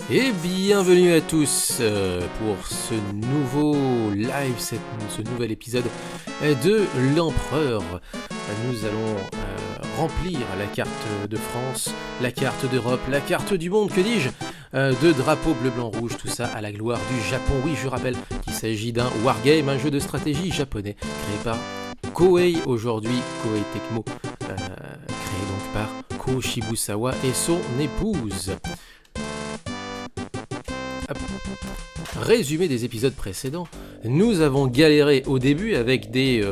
Et bienvenue à tous pour ce nouveau live, ce nouvel épisode de l'Empereur. Nous allons remplir la carte de France, la carte d'Europe, la carte du monde, que dis-je, de drapeaux bleu, blanc, rouge, tout ça à la gloire du Japon. Oui, je rappelle qu'il s'agit d'un wargame, un jeu de stratégie japonais créé par Koei aujourd'hui, Koei Tecmo, créé donc par Ko Shibusawa et son épouse. Résumé des épisodes précédents, nous avons galéré au début avec des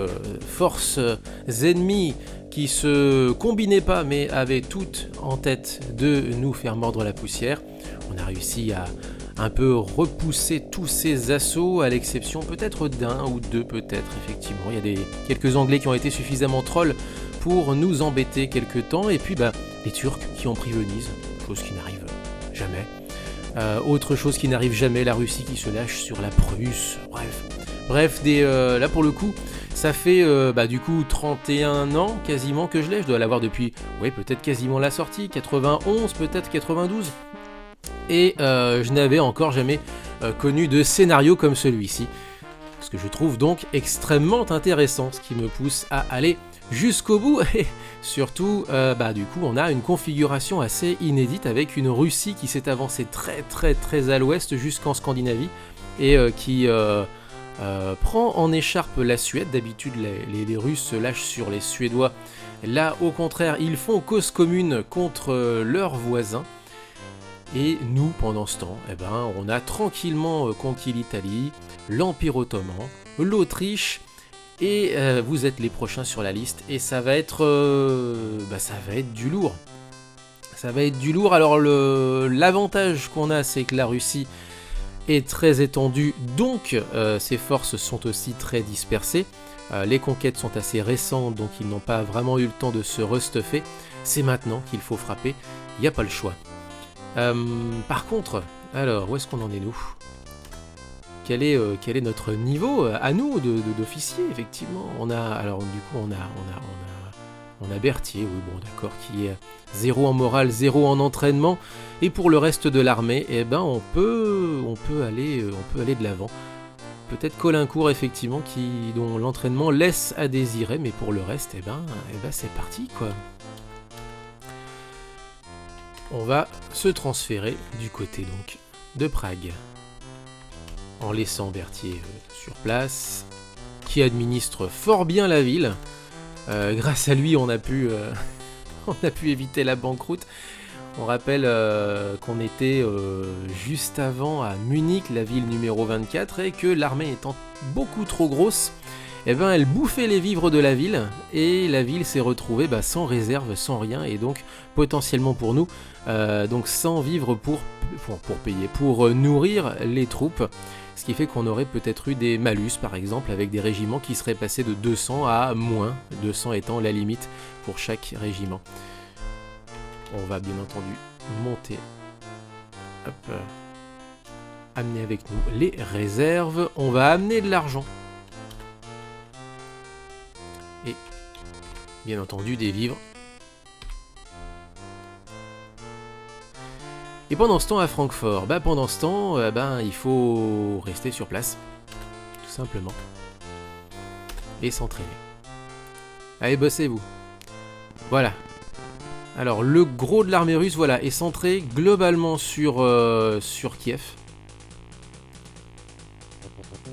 forces ennemies qui se combinaient pas mais avaient toutes en tête de nous faire mordre la poussière. On a réussi à un peu repousser tous ces assauts, à l'exception peut-être d'un ou deux peut-être, effectivement. Il y a quelques Anglais qui ont été suffisamment trolls pour nous embêter quelques temps, et puis les Turcs qui ont pris Venise, chose qui n'arrive jamais. Autre chose qui n'arrive jamais, la Russie qui se lâche sur la Prusse, bref, là pour le coup, ça fait du coup 31 ans quasiment que je l'ai, je dois l'avoir depuis, peut-être quasiment la sortie, 91, peut-être 92, et je n'avais encore jamais connu de scénario comme celui-ci, ce que je trouve donc extrêmement intéressant, ce qui me pousse à aller jusqu'au bout, et surtout, du coup, on a une configuration assez inédite avec une Russie qui s'est avancée très très très à l'ouest jusqu'en Scandinavie et qui prend en écharpe la Suède. D'habitude, les Russes se lâchent sur les Suédois. Là, au contraire, ils font cause commune contre leurs voisins. Et nous, pendant ce temps, on a tranquillement conquis l'Italie, l'Empire ottoman, l'Autriche. Et vous êtes les prochains sur la liste, et ça va être du lourd. Ça va être du lourd. Alors l'avantage qu'on a, c'est que la Russie est très étendue, donc ses forces sont aussi très dispersées. Les conquêtes sont assez récentes, donc ils n'ont pas vraiment eu le temps de se restuffer. C'est maintenant qu'il faut frapper, il n'y a pas le choix. Par contre, alors où est-ce qu'on en est nous ? Quel est notre niveau à nous d'officier, effectivement. On a Berthier, oui bon d'accord, qui est 0 en morale, 0 en entraînement, et pour le reste de l'armée, on peut aller de l'avant. Peut-être Colincourt, effectivement, dont l'entraînement laisse à désirer, mais pour le reste, c'est parti quoi. On va se transférer du côté donc de Prague, en laissant Berthier sur place, qui administre fort bien la ville. Grâce à lui, on a pu éviter la banqueroute. On rappelle qu'on était juste avant à Munich, la ville numéro 24, et que l'armée étant beaucoup trop grosse, elle bouffait les vivres de la ville, et la ville s'est retrouvée sans réserve, sans rien, et donc potentiellement pour nous, donc sans vivres pour payer, pour nourrir les troupes. Ce qui fait qu'on aurait peut-être eu des malus, par exemple, avec des régiments qui seraient passés de 200 à moins, 200 étant la limite pour chaque régiment. On va bien entendu monter, amener avec nous les réserves, on va amener de l'argent. Et bien entendu des vivres. Et pendant ce temps à Francfort, il faut rester sur place, tout simplement, et s'entraîner. Allez, bossez-vous. Voilà. Alors, le gros de l'armée russe, est centré globalement sur Kiev.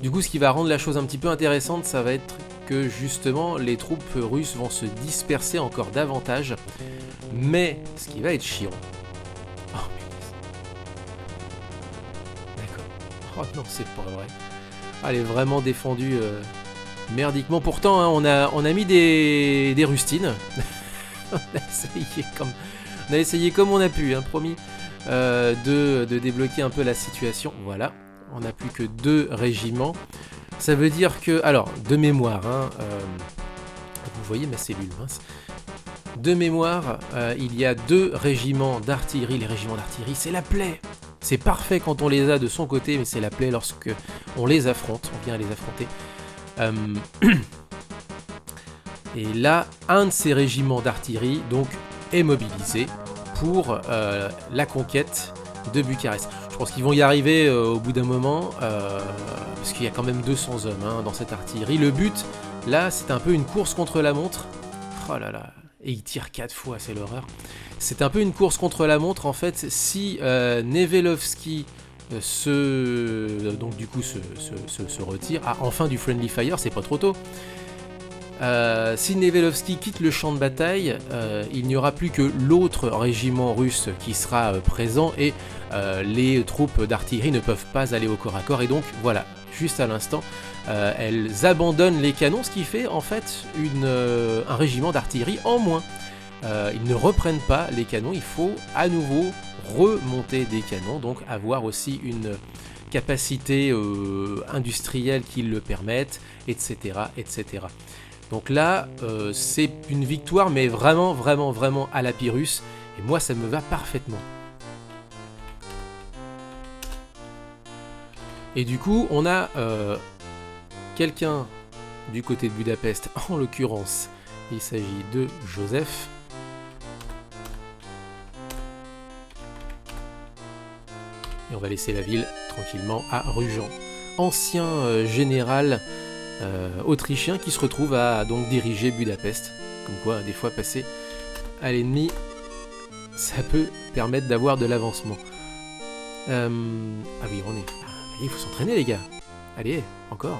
Du coup, ce qui va rendre la chose un petit peu intéressante, ça va être que justement, les troupes russes vont se disperser encore davantage. Mais, ce qui va être chiant... Oh non, c'est pas vrai. Elle est vraiment défendue merdiquement. Pourtant, on a mis des rustines. on a essayé comme on a pu, promis, de débloquer un peu la situation. Voilà, on n'a plus que 2 régiments. Ça veut dire que, alors, de mémoire, vous voyez ma cellule, mince. De mémoire, il y a 2 régiments d'artillerie. Les régiments d'artillerie, c'est la plaie. C'est parfait quand on les a de son côté, mais c'est la plaie lorsque on les affronte, on vient à les affronter. Et là, un de ces régiments d'artillerie, donc est mobilisé pour la conquête de Bucarest. Je pense qu'ils vont y arriver au bout d'un moment, parce qu'il y a quand même 200 hommes dans cette artillerie. Le but, là, c'est un peu une course contre la montre. Oh là là, et ils tirent 4 fois, c'est l'horreur. C'est un peu une course contre la montre, en fait. Si Nevelovsky se retire... Ah, enfin du friendly fire, c'est pas trop tôt. Si Nevelovsky quitte le champ de bataille, il n'y aura plus que l'autre régiment russe qui sera présent et les troupes d'artillerie ne peuvent pas aller au corps à corps. Et donc voilà, juste à l'instant, elles abandonnent les canons, ce qui fait en fait un régiment d'artillerie en moins. Ils ne reprennent pas les canons, il faut à nouveau remonter des canons, donc avoir aussi une capacité industrielle qui le permette, etc. etc. Donc là, c'est une victoire, mais vraiment, vraiment, vraiment à la Pyrrhus. Et moi, ça me va parfaitement. Et du coup, on a quelqu'un du côté de Budapest, en l'occurrence, il s'agit de Joseph. Et on va laisser la ville tranquillement à Rujan. Ancien général autrichien qui se retrouve à donc diriger Budapest. Comme quoi, des fois, passer à l'ennemi, ça peut permettre d'avoir de l'avancement. Ah oui, on est... Il faut s'entraîner, les gars. Allez, encore.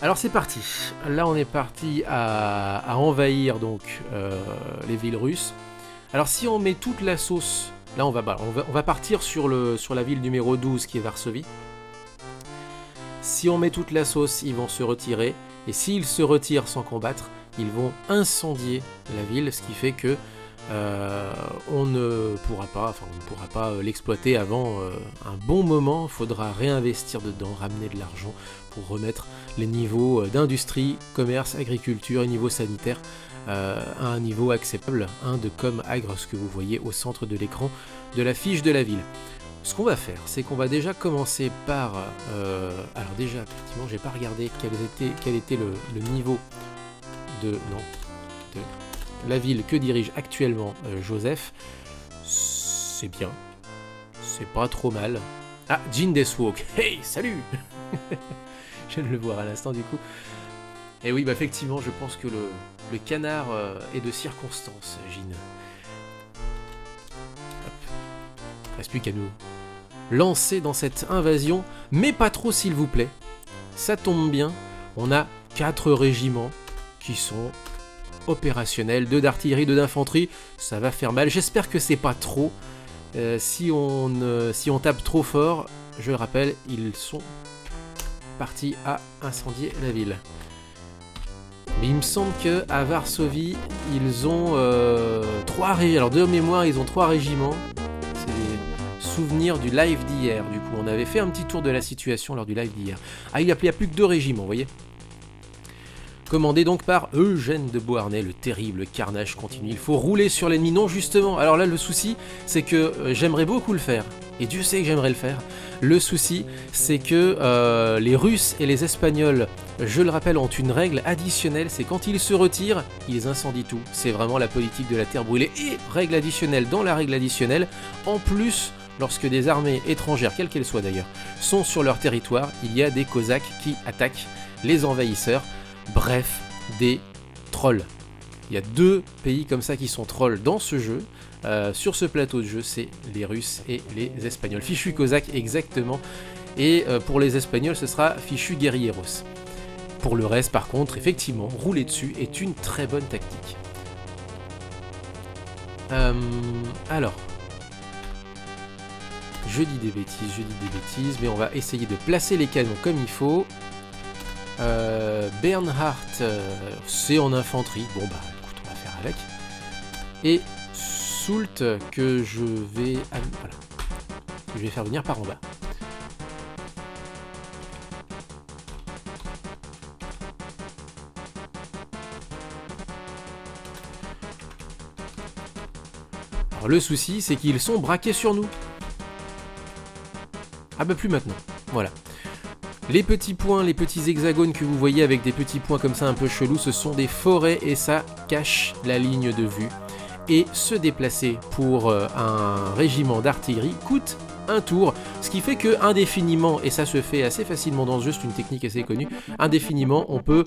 Alors c'est parti. Là, on est parti à envahir donc les villes russes. Alors si on met toute la sauce... Là, on va partir sur la ville numéro 12 qui est Varsovie. Si on met toute la sauce, ils vont se retirer. Et s'ils se retirent sans combattre, ils vont incendier la ville, ce qui fait que on ne pourra pas l'exploiter avant un bon moment. Il faudra réinvestir dedans, ramener de l'argent pour remettre les niveaux d'industrie, commerce, agriculture et niveau sanitaire à un niveau acceptable, de comme agre, ce que vous voyez au centre de l'écran de la fiche de la ville. Ce qu'on va faire, c'est qu'on va déjà commencer par... alors déjà, effectivement, j'ai pas regardé quel était le niveau de la ville que dirige actuellement Joseph. C'est bien. C'est pas trop mal. Ah, Jean Deathwalk. Hey, salut. Je viens de le voir à l'instant du coup. Et oui, bah effectivement, je pense que le canard est de circonstance, Jean. Reste plus qu'à nous lancer dans cette invasion, mais pas trop s'il vous plaît. Ça tombe bien, on a 4 régiments qui sont opérationnels, 2 d'artillerie, 2 d'infanterie, ça va faire mal. J'espère que c'est pas trop. Si on tape trop fort, je le rappelle, ils sont partis à incendier la ville. Mais il me semble qu'à Varsovie, ils ont 3 régiments. Alors de mémoire, ils ont 3 régiments. C'est des souvenirs du live d'hier. Du coup, on avait fait un petit tour de la situation lors du live d'hier. Ah, il n'y a plus que 2 régiments, vous voyez. Commandé donc par Eugène de Beauharnais, le terrible carnage continue. Il faut rouler sur l'ennemi. Non, justement. Alors là, le souci, c'est que j'aimerais beaucoup le faire. Et Dieu sait que j'aimerais le faire. Le souci, c'est que les Russes et les Espagnols, je le rappelle, ont une règle additionnelle. C'est quand ils se retirent, ils incendient tout. C'est vraiment la politique de la terre brûlée. Et règle additionnelle dans la règle additionnelle. En plus, lorsque des armées étrangères, quelles qu'elles soient d'ailleurs, sont sur leur territoire, il y a des Cosaques qui attaquent les envahisseurs. Bref, des trolls. Il y a 2 pays comme ça qui sont trolls dans ce jeu. Sur ce plateau de jeu, c'est les Russes et les Espagnols. Fichu Cosaque, exactement. Et pour les Espagnols, ce sera Fichu Guerrilleros. Pour le reste, par contre, effectivement, rouler dessus est une très bonne tactique. Alors, je dis des bêtises, mais on va essayer de placer les canons comme il faut. Bernhardt, c'est en infanterie. Bon bah écoute, on va faire avec. Et Soult que je vais faire venir par en bas. Alors le souci, c'est qu'ils sont braqués sur nous. Ah bah plus maintenant. Voilà. Les petits points, les petits hexagones que vous voyez avec des petits points comme ça un peu chelous, ce sont des forêts et ça cache la ligne de vue. et se déplacer pour un régiment d'artillerie coûte un tour, ce qui fait que indéfiniment, et ça se fait assez facilement dans ce jeu, c'est une technique assez connue, indéfiniment on peut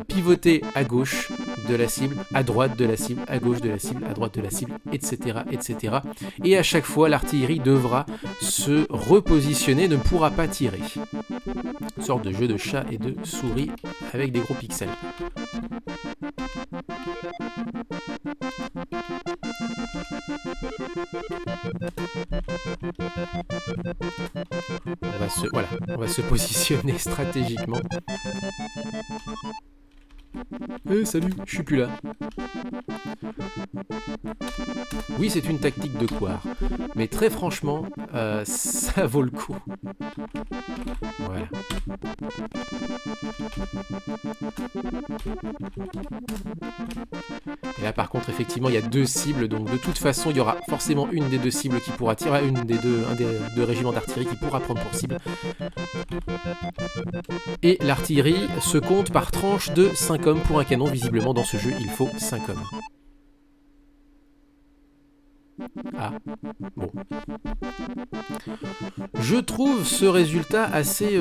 pivoter à gauche de la cible, à droite de la cible, à gauche de la cible, à droite de la cible, etc. etc. Et à chaque fois l'artillerie devra se repositionner, ne pourra pas tirer. Une sorte de jeu de chat et de souris avec des gros pixels. On va se positionner stratégiquement. Salut, je suis plus là. Oui, c'est une tactique de couard, mais très franchement, ça vaut le coup. Voilà. Et là, par contre, effectivement, il y a 2 cibles, donc de toute façon, il y aura forcément une des 2 cibles qui pourra tirer, un des deux régiments d'artillerie qui pourra prendre pour cible. Et l'artillerie se compte par tranche de 5 hommes pour un canon. Visiblement, dans ce jeu, il faut 5 hommes. Ah, bon. Je trouve ce résultat assez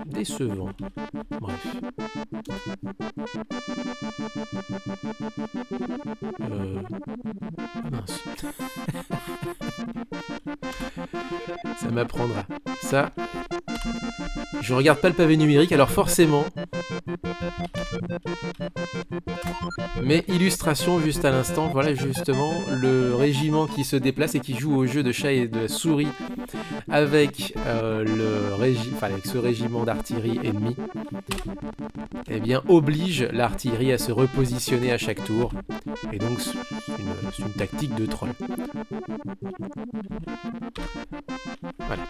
décevant. Bref. Ah mince. Ça m'apprendra. Ça, je regarde pas le pavé numérique, alors forcément. Mais illustration juste à l'instant, voilà justement le régiment qui se déplace et qui joue au jeu de chat et de souris avec avec ce régiment d'artillerie ennemi, eh bien oblige l'artillerie à se repositionner à chaque tour. Et donc c'est une tactique de troll. Voilà.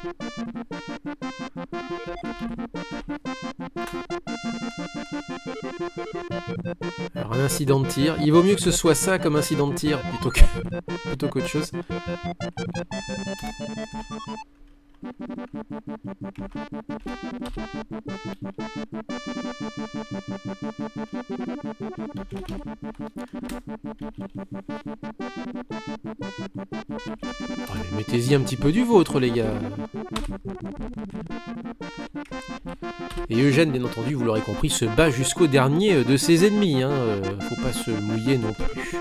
Alors un incident de tir, il vaut mieux que ce soit ça comme incident de tir plutôt qu'autre chose. Allez, mettez-y un petit peu du vôtre, les gars. Et Eugène, bien entendu, vous l'aurez compris, se bat jusqu'au dernier de ses ennemis. Faut pas se mouiller non plus.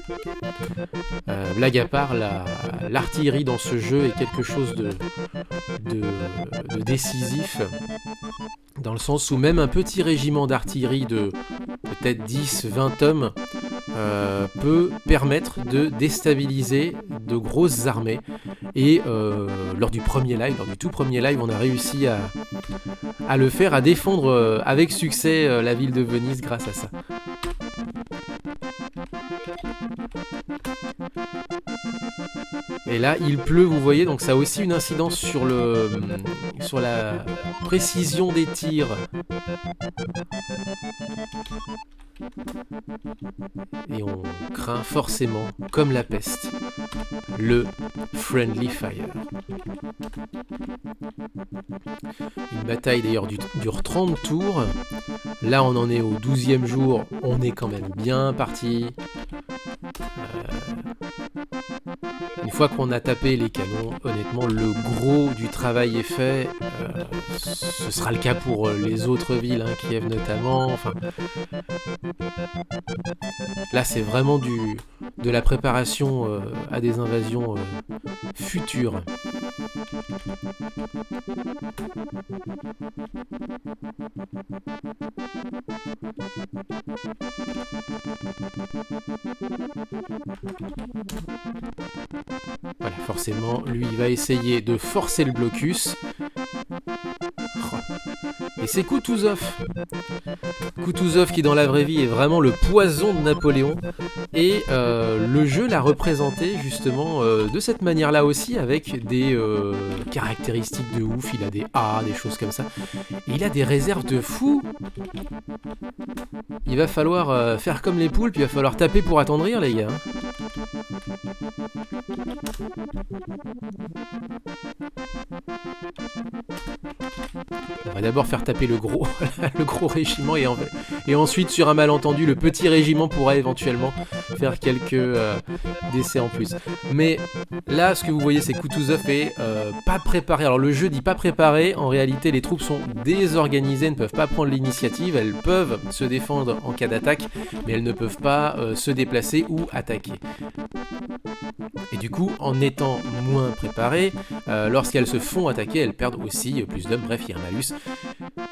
Blague à part, l'artillerie dans ce jeu est quelque chose de décisif, dans le sens où même un petit régiment d'artillerie de peut-être 10-20 hommes peut permettre de déstabiliser de grosses armées. Et lors du tout premier live, on a réussi à le faire, à défendre avec succès la ville de Venise grâce à ça. Et là, il pleut, vous voyez, donc ça a aussi une incidence sur la précision des tirs. Et on craint forcément, comme la peste, le Friendly Fire. Une bataille d'ailleurs dure 30 tours. Là, on en est au 12e jour. On est quand même bien parti. Une fois qu'on a tapé les canons, honnêtement, le gros du travail est fait. Ce sera le cas pour les autres villes, Kiev notamment. Enfin, là, c'est vraiment de la préparation à des invasions futures. Voilà, forcément, lui, il va essayer de forcer le blocus. Et c'est Kutuzov. Kutuzov qui, dans la vraie vie, est vraiment le poison de Napoléon. Et le jeu l'a représenté, justement, de cette manière-là aussi, avec des caractéristiques de ouf. Il a des A, des choses comme ça. Et il a des réserves de fou. Il va falloir faire comme les poules, puis il va falloir taper pour attendrir, les gars. va d'abord faire taper le gros, le gros régiment et ensuite sur un malentendu le petit régiment pourra éventuellement faire quelques décès en plus. Mais là ce que vous voyez c'est que Kutuzov est pas préparé. Alors le jeu dit pas préparé, en réalité les troupes sont désorganisées, ne peuvent pas prendre l'initiative, elles peuvent se défendre en cas d'attaque mais elles ne peuvent pas se déplacer ou attaquer. Et du coup, en étant moins préparées, lorsqu'elles se font attaquer, elles perdent aussi plus d'hommes. Bref, il y a un malus.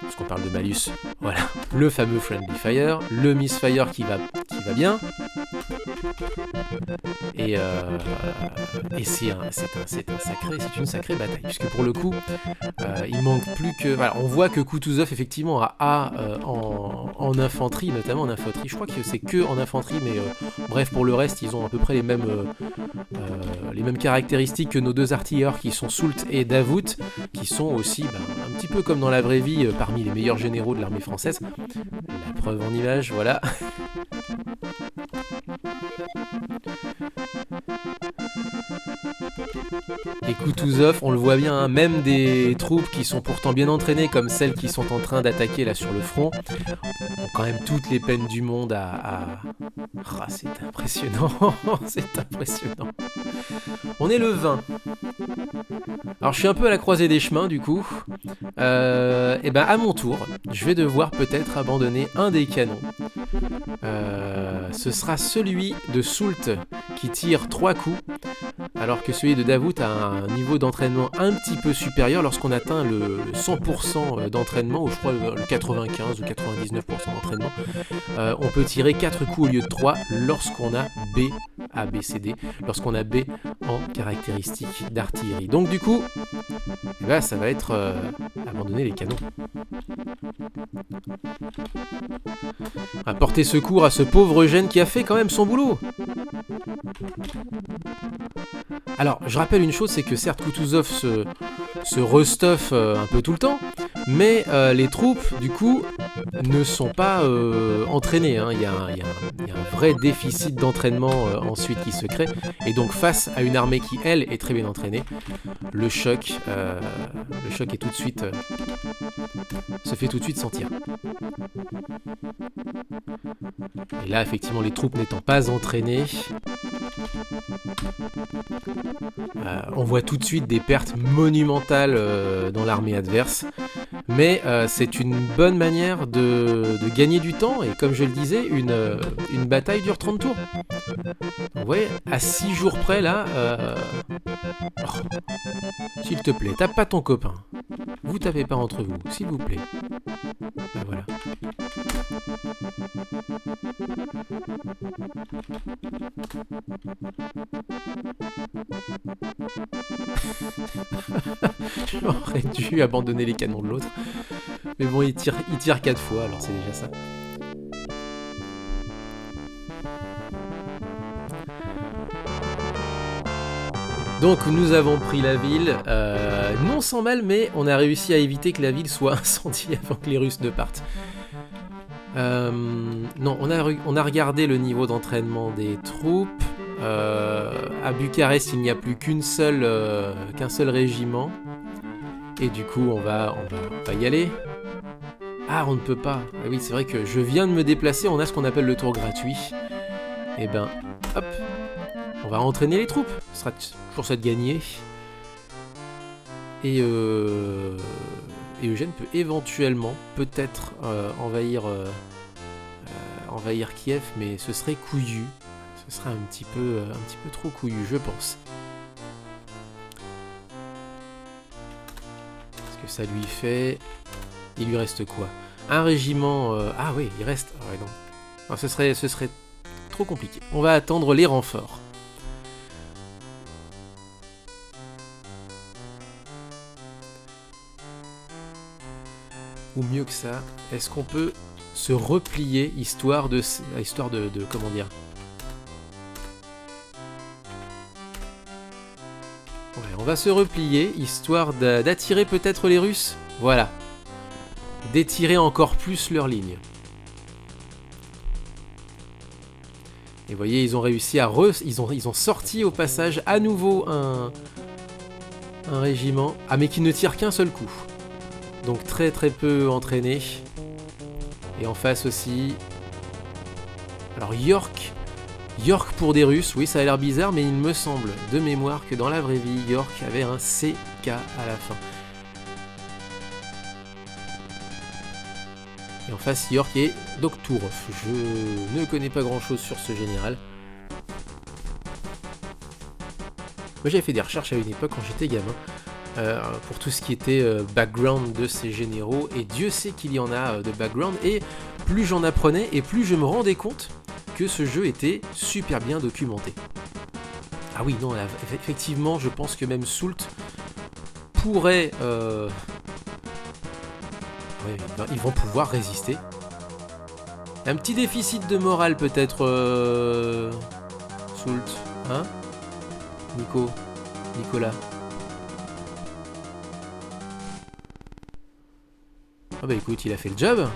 Puisqu'on parle de malus, voilà. Le fameux Friendly Fire, le Misfire qui va bien. Et c'est une sacrée bataille. Puisque pour le coup, il manque plus que... Voilà, on voit que Kutuzov, effectivement, a en infanterie, notamment en infanterie. Je crois que c'est que en infanterie, mais bref, pour le reste, ils ont à peu près les mêmes caractéristiques que nos deux artilleurs qui sont Soult et Davout, qui sont aussi un petit peu comme dans la vraie vie parmi les meilleurs généraux de l'armée française. La preuve en image, voilà. Et Kutuzov, on le voit bien, hein, même des troupes qui sont pourtant bien entraînées, comme celles qui sont en train d'attaquer là sur le front, ont quand même toutes les peines du monde à... Ah, c'est impressionnant, c'est impressionnant. On est le 20. Alors je suis un peu à la croisée des chemins du coup. Et ben à mon tour, je vais devoir peut-être abandonner un des canons. Ce sera celui de Soult qui tire 3 coups, alors que celui de Davout a un niveau d'entraînement un petit peu supérieur lorsqu'on atteint le 100% d'entraînement, ou je crois le 95 ou 99% d'entraînement. On peut tirer 4 coups au lieu de 3 lorsqu'on a B, A, B, C, D, lorsqu'on a B en caractéristique d'artillerie. Donc du coup, ça va être abandonner les canons. Apporter secours à ce pauvre Eugène qui a fait quand même son boulot. Alors, je rappelle une chose, c'est que certes Kutuzov se restuff un peu tout le temps, mais les troupes, du coup, ne sont pas entraînées. Hein. Il y a un vrai déficit d'entraînement ensuite qui se crée, et donc face à une armée qui, elle, est très bien entraînée, le choc est tout de suite, se fait tout de suite sentir. Et là, effectivement, les troupes n'étant pas entraînées, on voit tout de suite des pertes monumentales dans l'armée adverse. Mais c'est une bonne manière de gagner du temps, et comme je le disais, une bataille dure 30 tours. Donc, vous voyez, à 6 jours près là, s'il te plaît, tape pas ton copain. Vous tapez pas entre vous, s'il vous plaît. Ben voilà. J'aurais dû abandonner les canons de l'autre. Mais bon, il tire 4 fois, alors c'est déjà ça. Donc nous avons pris la ville, non sans mal, mais on a réussi à éviter que la ville soit incendiée avant que les Russes ne partent. Non, on a regardé le niveau d'entraînement des troupes. À Bucarest, il n'y a plus qu'un seul régiment. Et du coup, on va y aller. Ah, on ne peut pas. Ah oui, c'est vrai que je viens de me déplacer, on a ce qu'on appelle le tour gratuit. Et ben, hop, on va entraîner les troupes. Ce sera toujours ça de gagner. Et Eugène peut éventuellement, peut-être, envahir Kiev, mais ce serait couillu. Ce serait un petit peu trop couillu, je pense. Parce que ça lui fait... Il lui reste quoi? Un régiment... Ah oui, il reste... Ah ouais, non. Alors, ce serait trop compliqué. On va attendre les renforts. Ou mieux que ça, est-ce qu'on peut se replier histoire de comment dire? Ouais, on va se replier histoire d'attirer peut-être les Russes. Voilà. D'étirer encore plus leur ligne. Et vous voyez, ils ont réussi à ils ont sorti au passage à nouveau un régiment. Ah, mais qui ne tire qu'un seul coup. Donc très très peu entraîné. Et en face aussi... Alors York pour des Russes, oui ça a l'air bizarre, mais il me semble de mémoire que dans la vraie vie, York avait un CK à la fin. Et en face, York et Doktourov. Je ne connais pas grand chose sur ce général. Moi j'avais fait des recherches à une époque quand j'étais gamin. Pour tout ce qui était background de ces généraux, et Dieu sait qu'il y en a de background, et plus j'en apprenais, et plus je me rendais compte que ce jeu était super bien documenté. Ah oui, non, là, effectivement, je pense que même Soult pourrait... Ouais, ils vont pouvoir résister. Un petit déficit de morale peut-être, Soult, hein Nicolas. Ah bah écoute, il a fait le job.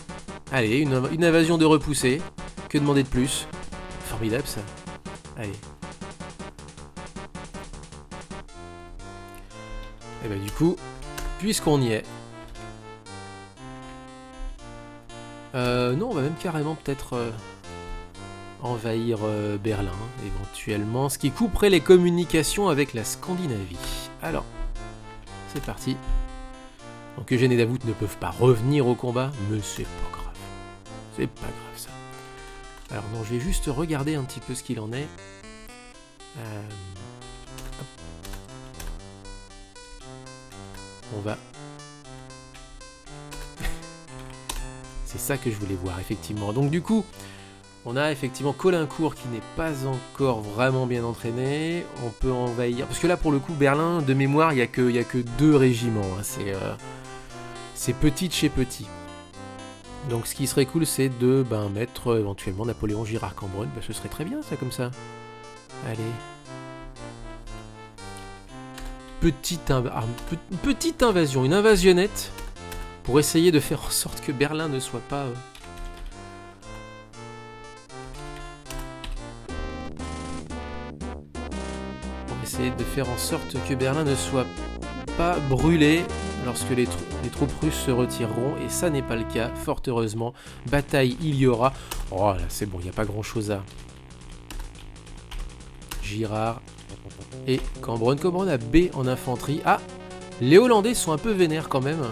Allez, une invasion de repoussée. Que demander de plus? Formidable ça. Allez. Et bah du coup, puisqu'on y est... non, on va même carrément peut-être envahir Berlin, éventuellement. Ce qui couperait les communications avec la Scandinavie. Alors, c'est parti. Donc Eugène et Davout ne peuvent pas revenir au combat, mais c'est pas grave. C'est pas grave ça. Alors non, je vais juste regarder un petit peu ce qu'il en est. On va... C'est ça que je voulais voir, effectivement. Donc du coup, on a effectivement Caulaincourt qui n'est pas encore vraiment bien entraîné. On peut envahir... Parce que là, pour le coup, Berlin, de mémoire, il n'y a que 2 régiments. Hein. C'est petit de chez petit. Donc ce qui serait cool, c'est de mettre éventuellement Napoléon Girard Cambronne. Ce serait très bien, ça, comme ça. Allez. Petite invasion, une invasionnette, pour essayer de faire en sorte que Berlin ne soit pas... Pour essayer de faire en sorte que Berlin ne soit pas brûlé lorsque les troupes russes se retireront, et ça n'est pas le cas, fort heureusement. Bataille il y aura. Oh là, c'est bon, il n'y a pas grand chose à... Girard et Cambronne. Cambronne a B en infanterie. Ah, les Hollandais sont un peu vénères quand même.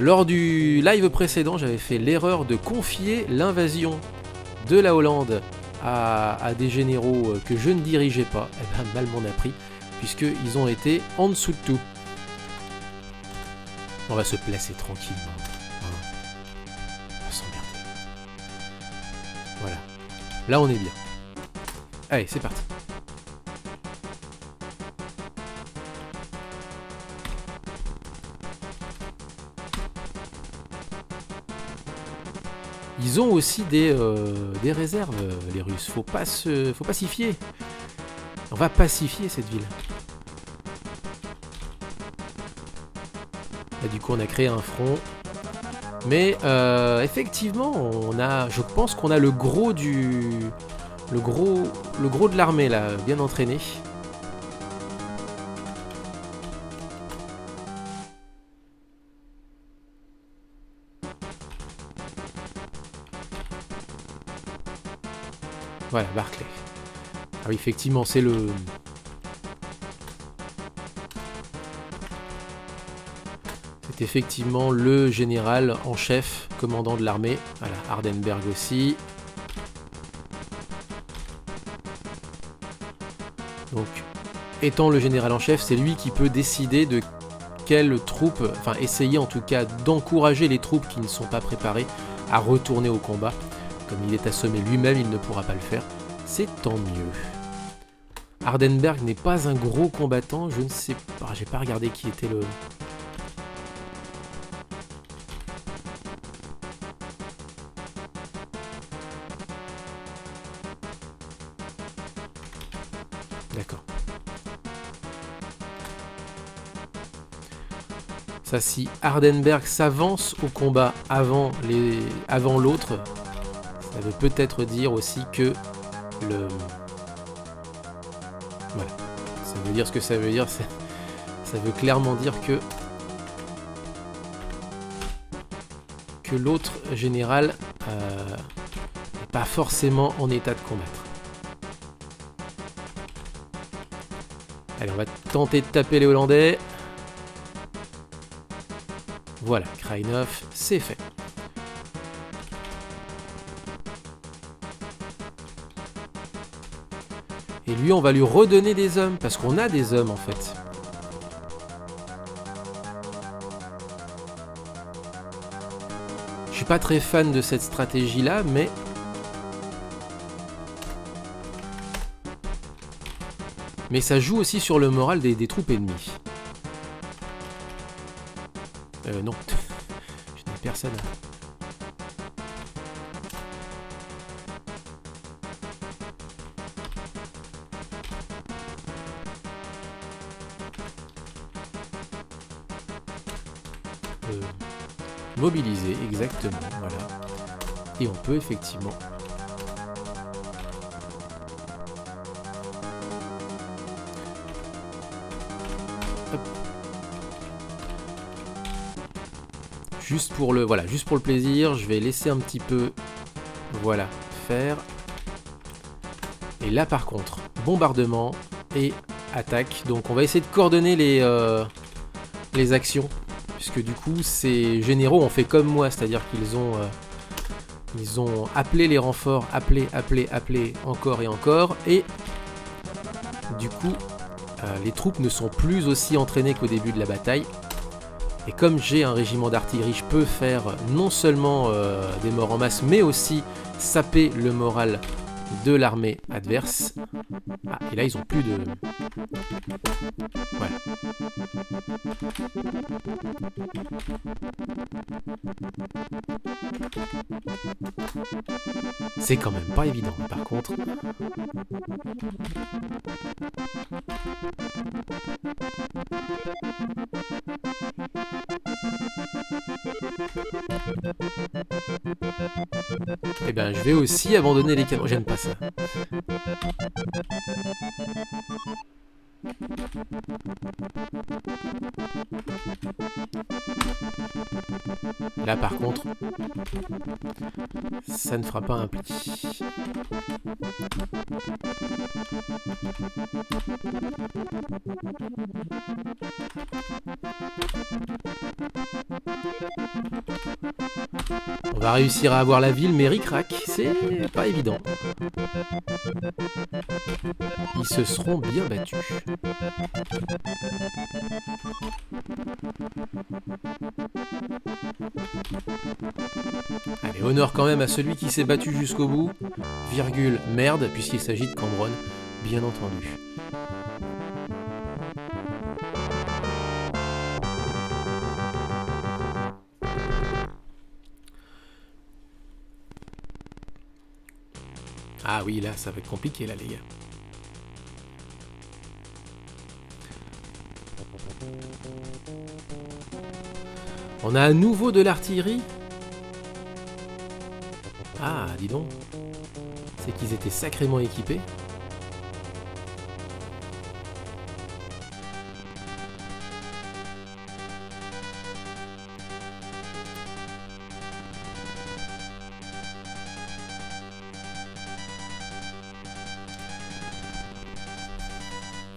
Lors du live précédent, j'avais fait l'erreur de confier l'invasion de la Hollande à des généraux que je ne dirigeais pas. Eh ben, mal m'en a pris, puisqu'ils ont été en dessous de tout. On va se placer tranquillement. On va s'emmerder. Voilà. Là, on est bien. Allez, c'est parti. Ils ont aussi des réserves, les Russes. Faut pas s'y fier. On va pacifier cette ville. Là, du coup, on a créé un front. Mais effectivement, je pense qu'on a le gros de l'armée là, bien entraîné. Voilà, Barclay. Ah oui, effectivement, c'est le... C'est effectivement le général en chef, commandant de l'armée. Voilà, Hardenberg aussi. Donc, étant le général en chef, c'est lui qui peut décider de quelles troupes, enfin essayer en tout cas d'encourager les troupes qui ne sont pas préparées à retourner au combat. Comme il est assommé lui-même, il ne pourra pas le faire. C'est tant mieux. Hardenberg n'est pas un gros combattant, je ne sais pas, j'ai pas regardé qui était le... D'accord. Ça, si Hardenberg s'avance au combat avant l'autre, ça veut peut-être dire aussi que le... Voilà. Ça veut dire ce que ça veut dire. Ça veut clairement dire que que l'autre général n'est pas forcément en état de combattre. Allez, on va tenter de taper les Hollandais. Voilà, Krajnov, c'est fait. Et lui, on va lui redonner des hommes, parce qu'on a des hommes en fait. Je suis pas très fan de cette stratégie-là, mais... Mais ça joue aussi sur le moral des troupes ennemies. Non. Je n'ai personne. Mobiliser, exactement, voilà. Et on peut effectivement... Hop. Juste pour le plaisir, je vais laisser un petit peu, voilà, faire. Et là par contre, bombardement et attaque. Donc on va essayer de coordonner les actions. Puisque du coup, ces généraux ont fait comme moi, c'est-à-dire qu'ils ont appelé les renforts, appelé encore et encore, et du coup, les troupes ne sont plus aussi entraînées qu'au début de la bataille. Et comme j'ai un régiment d'artillerie, je peux faire non seulement des morts en masse, mais aussi saper le moral de l'armée adverse. Ah, et là, ils ont plus de... Voilà. C'est quand même pas évident, par contre. Eh ben, je vais aussi abandonner les canons. J'aime pas ça. Là, par contre, ça ne fera pas un pli. On va réussir à avoir la ville, mais ric-rac, c'est pas évident. Ils se seront bien battus. Allez, honneur quand même à celui qui s'est battu jusqu'au bout. Virgule, merde, puisqu'il s'agit de Cambronne, bien entendu. Ah oui, là, ça va être compliqué, là, les gars. On a à nouveau de l'artillerie. Ah, dis donc. C'est qu'ils étaient sacrément équipés.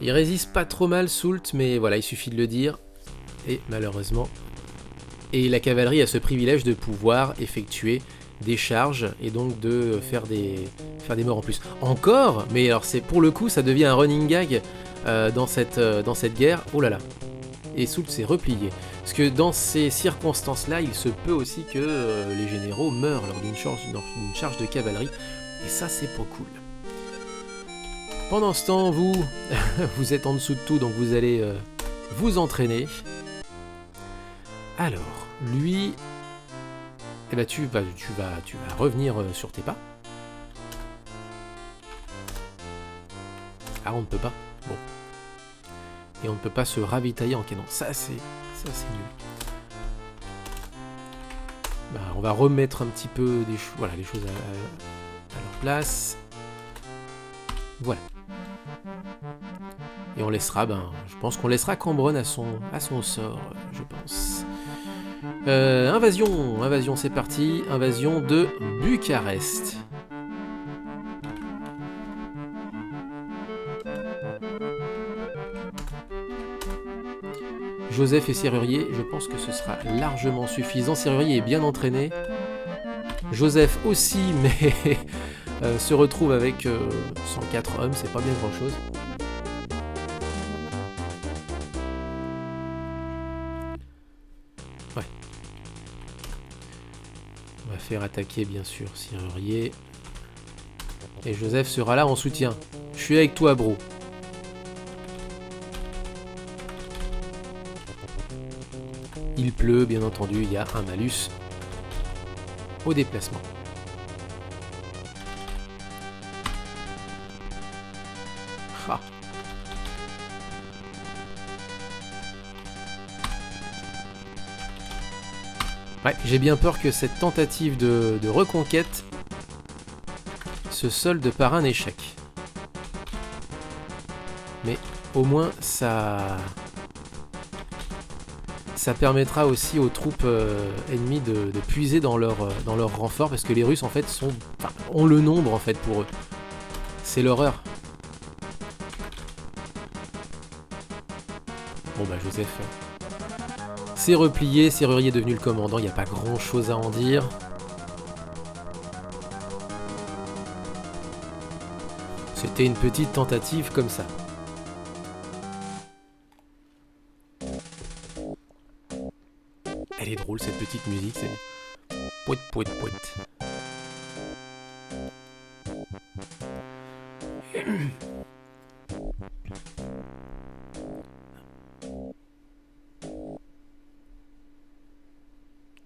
Il résiste pas trop mal, Soult, mais voilà, il suffit de le dire. Et malheureusement... Et la cavalerie a ce privilège de pouvoir effectuer des charges et donc de faire des morts en plus. Encore, mais alors c'est pour le coup, ça devient un running gag dans cette guerre. Oh là là. Et Soult s'est replié. Parce que dans ces circonstances-là, il se peut aussi que les généraux meurent lors d'une charge de cavalerie. Et ça, c'est pas cool. Pendant ce temps, vous êtes en dessous de tout, donc vous allez vous entraîner. Alors, lui, eh ben tu vas revenir sur tes pas. Ah, on ne peut pas. Bon. Et on ne peut pas se ravitailler en canon. Ça c'est nul. Bah, on va remettre un petit peu les choses à leur place. Voilà. Et on laissera, je pense qu'on laissera Cambronne à son sort, je pense. Invasion, c'est parti. Invasion de Bucarest. Joseph et Serrurier, je pense que ce sera largement suffisant. Serrurier est bien entraîné. Joseph aussi, mais se retrouve avec 104 hommes, c'est pas bien grand chose. Ouais. On va faire attaquer bien sûr Serrurier. Et Joseph sera là en soutien. Je suis avec toi, bro. Il pleut, bien entendu, il y a un malus au déplacement. Ah. Ouais, j'ai bien peur que cette tentative de reconquête se solde par un échec. Mais au moins ça permettra aussi aux troupes ennemies de puiser dans leur renfort, parce que les Russes en fait ont le nombre en fait pour eux. C'est l'horreur. Bon bah Joseph s'est replié, Serrurier est devenu le commandant, il n'y a pas grand chose à en dire. C'était une petite tentative comme ça. Elle est drôle cette petite musique, c'est pouet pouet pouet.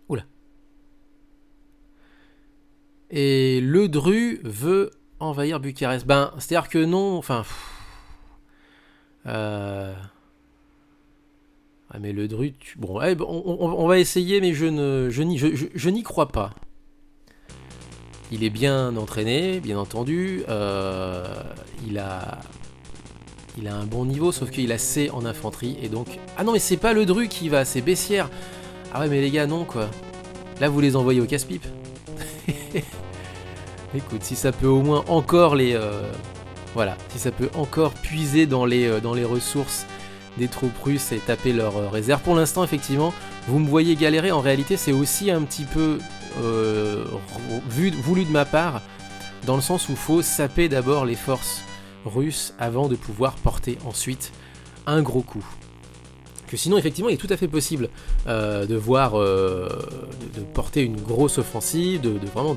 Oula. Et le Dru veut envahir Bucarest. Ben, c'est-à-dire que non, enfin... Ah mais le Dru... Bon, on va essayer, mais je n'y crois pas. Il est bien entraîné, bien entendu. Il a un bon niveau, sauf qu'il a C en infanterie, et donc... Ah non, mais c'est pas le Dru qui va, c'est Bessières. Ah ouais, mais les gars, non, quoi. Là, vous les envoyez au casse-pipe. Écoute, si ça peut au moins encore les... voilà, si ça peut encore puiser dans les ressources des troupes russes et taper leurs réserves. Pour l'instant, effectivement, vous me voyez galérer. En réalité, c'est aussi un petit peu voulu de ma part, dans le sens où il faut saper d'abord les forces russes avant de pouvoir porter ensuite un gros coup. Que sinon, effectivement, il est tout à fait possible de voir, de porter une grosse offensive, vraiment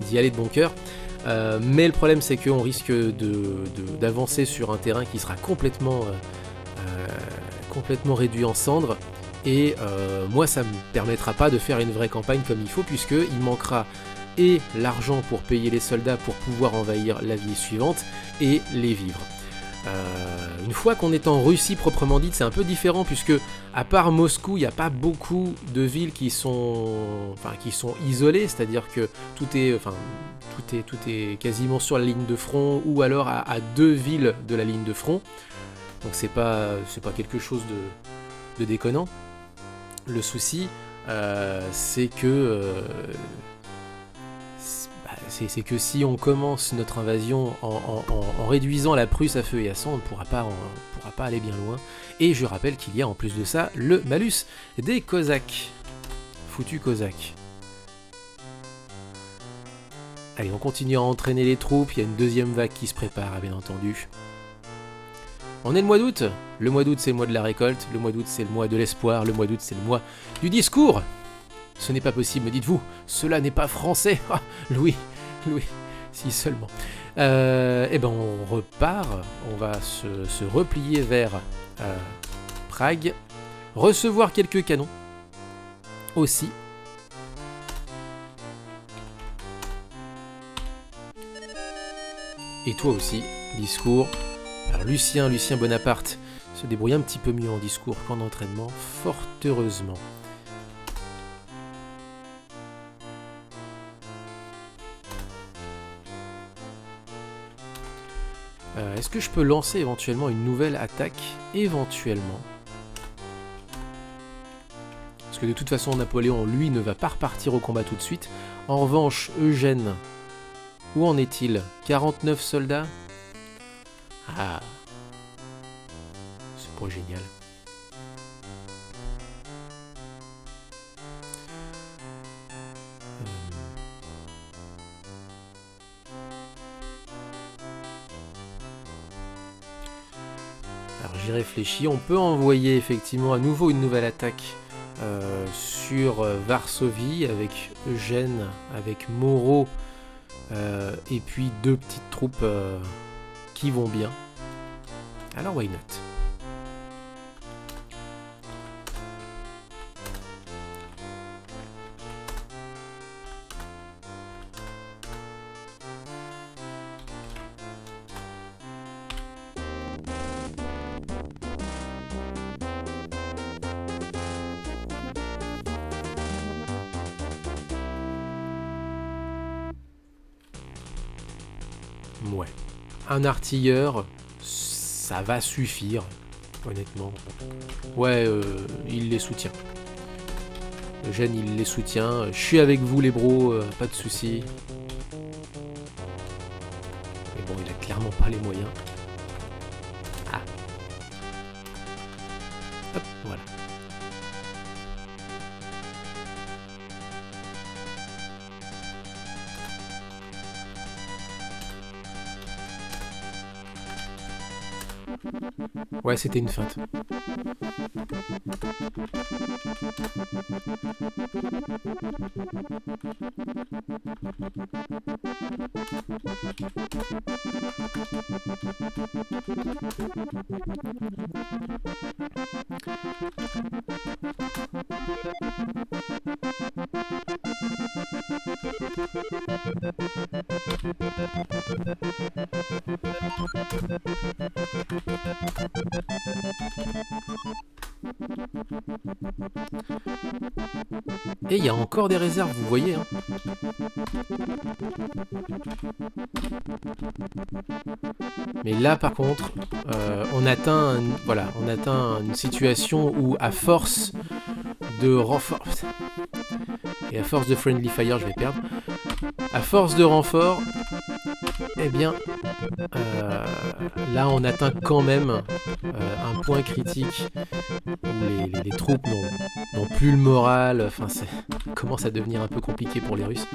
d'y aller de bon cœur. Mais le problème, c'est qu'on risque d'avancer sur un terrain qui sera complètement réduit en cendres. Et moi, ça ne me permettra pas de faire une vraie campagne comme il faut, puisqu'il manquera et l'argent pour payer les soldats pour pouvoir envahir la ville suivante, et les vivres. Une fois qu'on est en Russie proprement dite, c'est un peu différent, puisque à part Moscou, il n'y a pas beaucoup de villes qui sont isolées, c'est-à-dire que tout est quasiment sur la ligne de front, ou alors à 2 villes de la ligne de front. Donc c'est pas quelque chose de déconnant. Le souci, c'est que si on commence notre invasion en réduisant la Prusse à feu et à sang, on ne pourra pas aller bien loin. Et je rappelle qu'il y a en plus de ça le malus des Cosaques. Foutus Cosaques. Allez, on continue à entraîner les troupes, il y a une deuxième vague qui se prépare, bien entendu. On est le mois d'août. Le mois d'août, c'est le mois de la récolte. Le mois d'août, c'est le mois de l'espoir. Le mois d'août, c'est le mois du discours. Ce n'est pas possible, me dites-vous. Cela n'est pas français. Ah, Louis, si seulement. Eh ben, on repart. On va se replier vers Prague. Recevoir quelques canons. Aussi. Et toi aussi, discours. Alors Lucien Bonaparte se débrouille un petit peu mieux en discours qu'en entraînement, fort heureusement. Est-ce que je peux lancer éventuellement une nouvelle attaque? Éventuellement. Parce que de toute façon, Napoléon, lui, ne va pas repartir au combat tout de suite. En revanche, Eugène, où en est-il? 49 soldats? Ah, c'est pas génial. Alors j'y réfléchis, on peut envoyer effectivement à nouveau une nouvelle attaque sur Varsovie avec Eugène, avec Moreau et puis 2 petites troupes qui vont bien. Alors why not? Ouais. Un artilleur, ça va suffire, honnêtement. Ouais, il les soutient. Eugène, il les soutient. Je suis avec vous, les bros, pas de soucis. Mais bon, il a clairement pas les moyens. Ah. Hop, voilà. Ouais, c'était une feinte. Et il y a encore des réserves, vous voyez. Hein. Mais là, par contre, on atteint une situation où, à force de renfort... Et à force de friendly fire, je vais perdre. À force de renfort, eh bien, là, on atteint quand même un point critique où les troupes n'ont plus le moral. Enfin, ça commence à devenir un peu compliqué pour les Russes.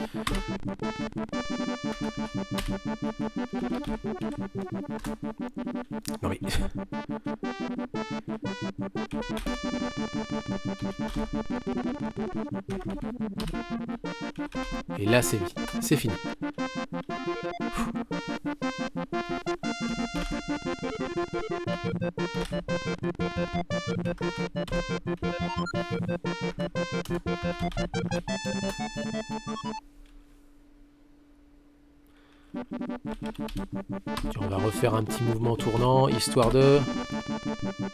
Non mais... Et là, c'est fini. On va refaire un petit mouvement tournant, histoire de...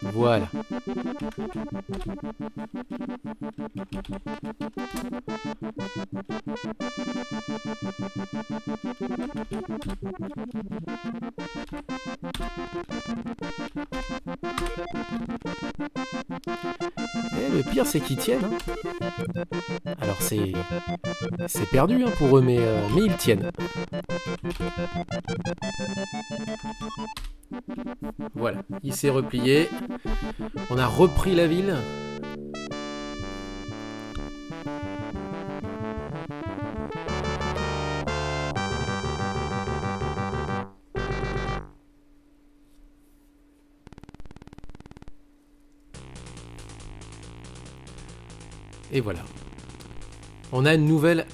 Voilà. Et le pire, c'est qu'ils tiennent. Hein. Alors c'est perdu hein, pour eux, mais ils tiennent. Voilà, il s'est replié. On a repris la ville. Et voilà. On a une nouvelle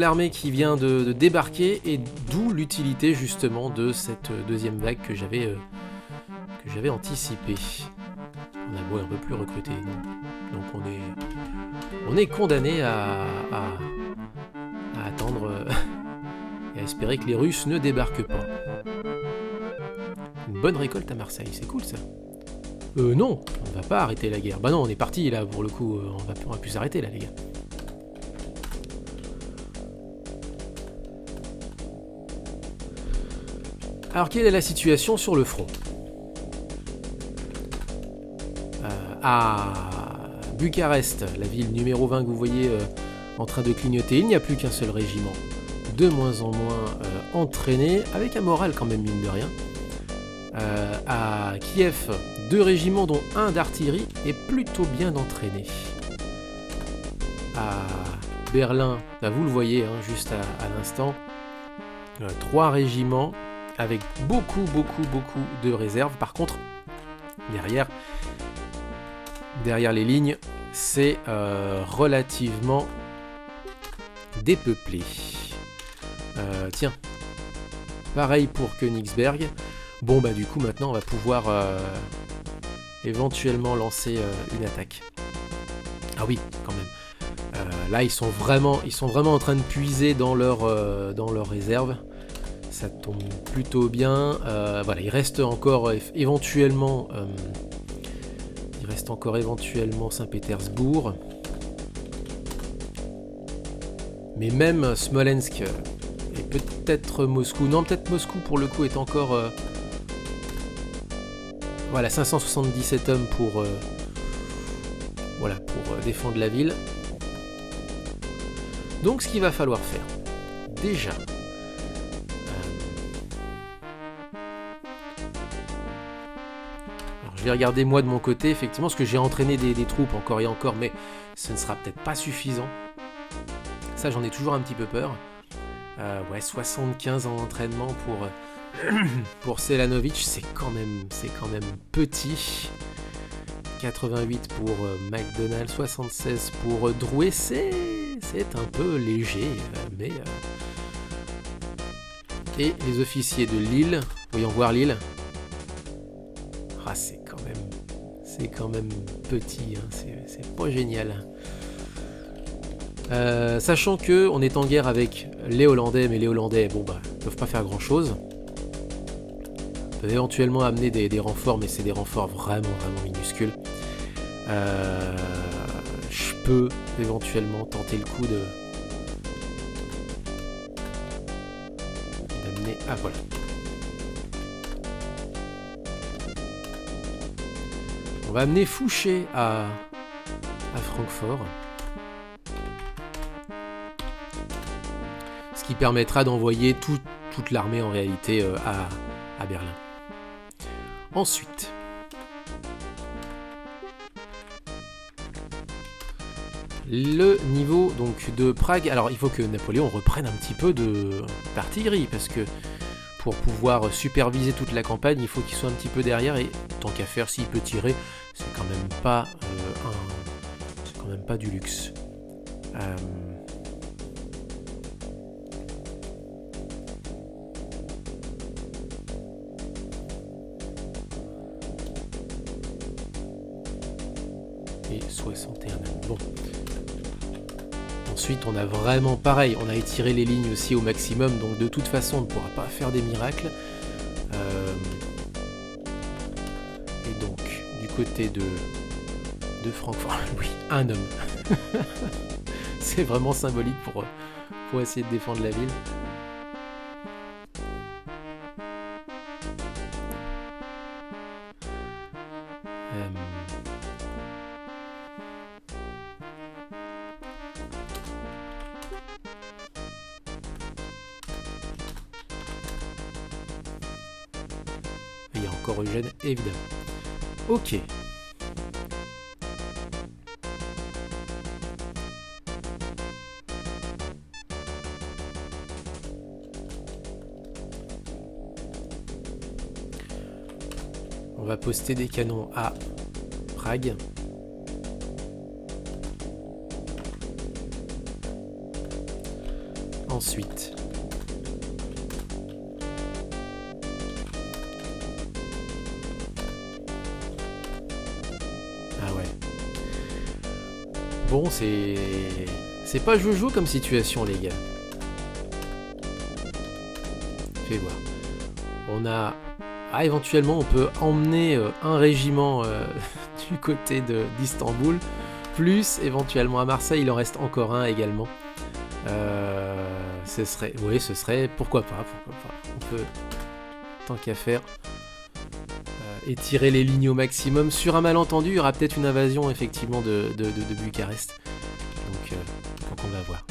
armée qui vient de débarquer, et d'où l'utilité justement de cette deuxième vague que j'avais anticipée. On ne peut plus recruter, non. Donc on est condamné à attendre et à espérer que les Russes ne débarquent pas. Une bonne récolte à Marseille, c'est cool ça. Non, on va pas arrêter la guerre. Bah non, on est parti là pour le coup, on va plus s'arrêter là les gars. Alors quelle est la situation sur le front? Bucarest, la ville numéro 20 que vous voyez en train de clignoter, il n'y a plus qu'un seul régiment, de moins en moins entraîné, avec un moral quand même mine de rien. À Kiev, 2 régiments dont un d'artillerie est plutôt bien entraîné. À Berlin, là vous le voyez juste à l'instant, 3 régiments avec beaucoup de réserves. Par contre, derrière les lignes, c'est relativement dépeuplé. Tiens, pareil pour Königsberg. Bon bah du coup maintenant on va pouvoir éventuellement lancer une attaque. Ah oui, quand même. Là ils sont vraiment en train de puiser dans leur réserve. Ça tombe plutôt bien. Voilà, il reste encore éventuellement Saint-Pétersbourg. Mais même Smolensk et peut-être Moscou. Non, peut-être Moscou pour le coup est encore... Voilà, 577 hommes pour défendre la ville. Donc ce qu'il va falloir faire, déjà... Alors, je vais regarder moi de mon côté, effectivement, parce que j'ai entraîné des troupes encore et encore, mais ce ne sera peut-être pas suffisant. Ça, j'en ai toujours un petit peu peur. 75 en entraînement pour Selanovic, c'est quand même petit. 88 pour McDonald, 76 pour Drouet, c'est un peu léger, mais... Et les officiers de Lille, voyons voir Lille. Ah, c'est quand même petit, c'est pas génial. Sachant que on est en guerre avec les Hollandais, mais les Hollandais, peuvent pas faire grand chose. Ils peuvent éventuellement amener des renforts, mais c'est des renforts vraiment minuscules. Je peux éventuellement tenter le coup d'amener. Ah voilà. On va amener Fouché à Francfort. Ce qui permettra d'envoyer toute l'armée en réalité à Berlin. Ensuite, le niveau donc de Prague. Alors il faut que Napoléon reprenne un petit peu d'artillerie parce que pour pouvoir superviser toute la campagne, il faut qu'il soit un petit peu derrière et tant qu'à faire, s'il peut tirer, c'est quand même pas du luxe. Et 61. Bon. Ensuite, on a vraiment pareil, on a étiré les lignes aussi au maximum, donc de toute façon, on ne pourra pas faire des miracles. Et donc, du côté de Francfort, oui, un homme. C'est vraiment symbolique pour essayer de défendre la ville. Il y a encore Eugène, évidemment. Ok. On va poster des canons à Prague. Ensuite, bon, c'est pas joujou comme situation, les gars. Fais voir. On a... Ah, éventuellement, on peut emmener un régiment du côté d'Istanbul, plus éventuellement à Marseille, il en reste encore un également. Ce serait... Pourquoi pas. On peut, tant qu'à faire, étirer les lignes au maximum. Sur un malentendu, il y aura peut-être une invasion effectivement de Bucarest. Donc on va voir.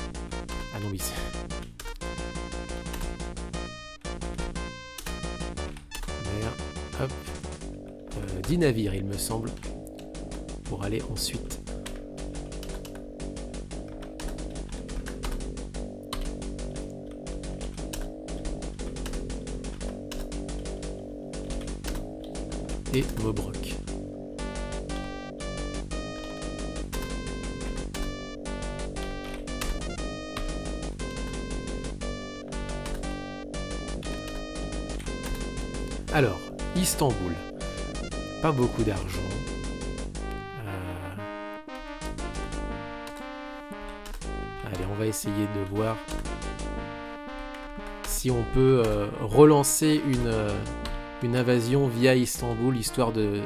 Ah non, oui. Hop. 10 navires, il me semble, pour aller ensuite. Et Mobroc. Alors, Istanbul. Pas beaucoup d'argent. Allez, on va essayer de voir si on peut relancer une invasion via Istanbul, histoire de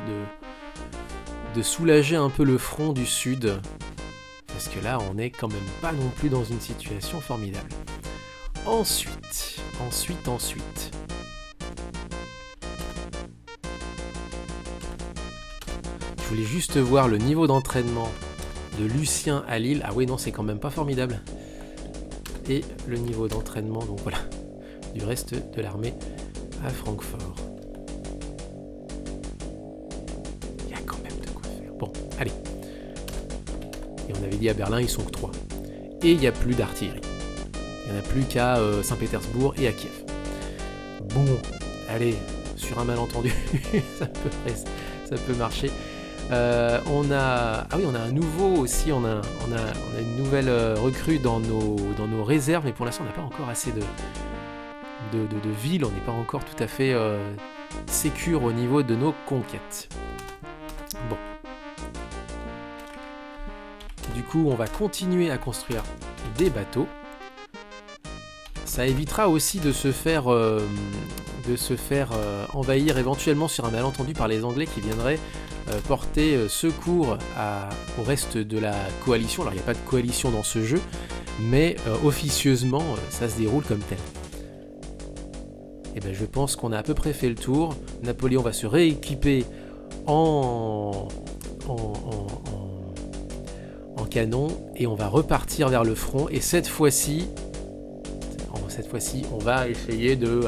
soulager un peu le front du sud. Parce que là, on n'est quand même pas non plus dans une situation formidable. Ensuite. Je voulais juste voir le niveau d'entraînement de Lucien à Lille. Ah oui, non, c'est quand même pas formidable. Et le niveau d'entraînement, donc voilà, du reste de l'armée à Francfort. Il y a quand même de quoi faire. Bon, allez. Et on avait dit à Berlin, ils sont que 3. Et il n'y a plus d'artillerie. Il n'y en a plus qu'à Saint-Pétersbourg et à Kiev. Bon, allez, sur un malentendu, ça peut marcher. On a un nouveau aussi, on a une nouvelle recrue dans nos réserves, mais pour l'instant on n'a pas encore assez de villes, on n'est pas encore tout à fait sécure au niveau de nos conquêtes. Bon. Du coup, on va continuer à construire des bateaux. Ça évitera aussi de se faire envahir éventuellement sur un malentendu par les Anglais qui viendraient porter secours au reste de la coalition. Alors il n'y a pas de coalition dans ce jeu, mais officieusement ça se déroule comme tel. Et ben je pense qu'on a à peu près fait le tour. Napoléon va se rééquiper en canon et on va repartir vers le front. Et cette fois-ci, on va essayer de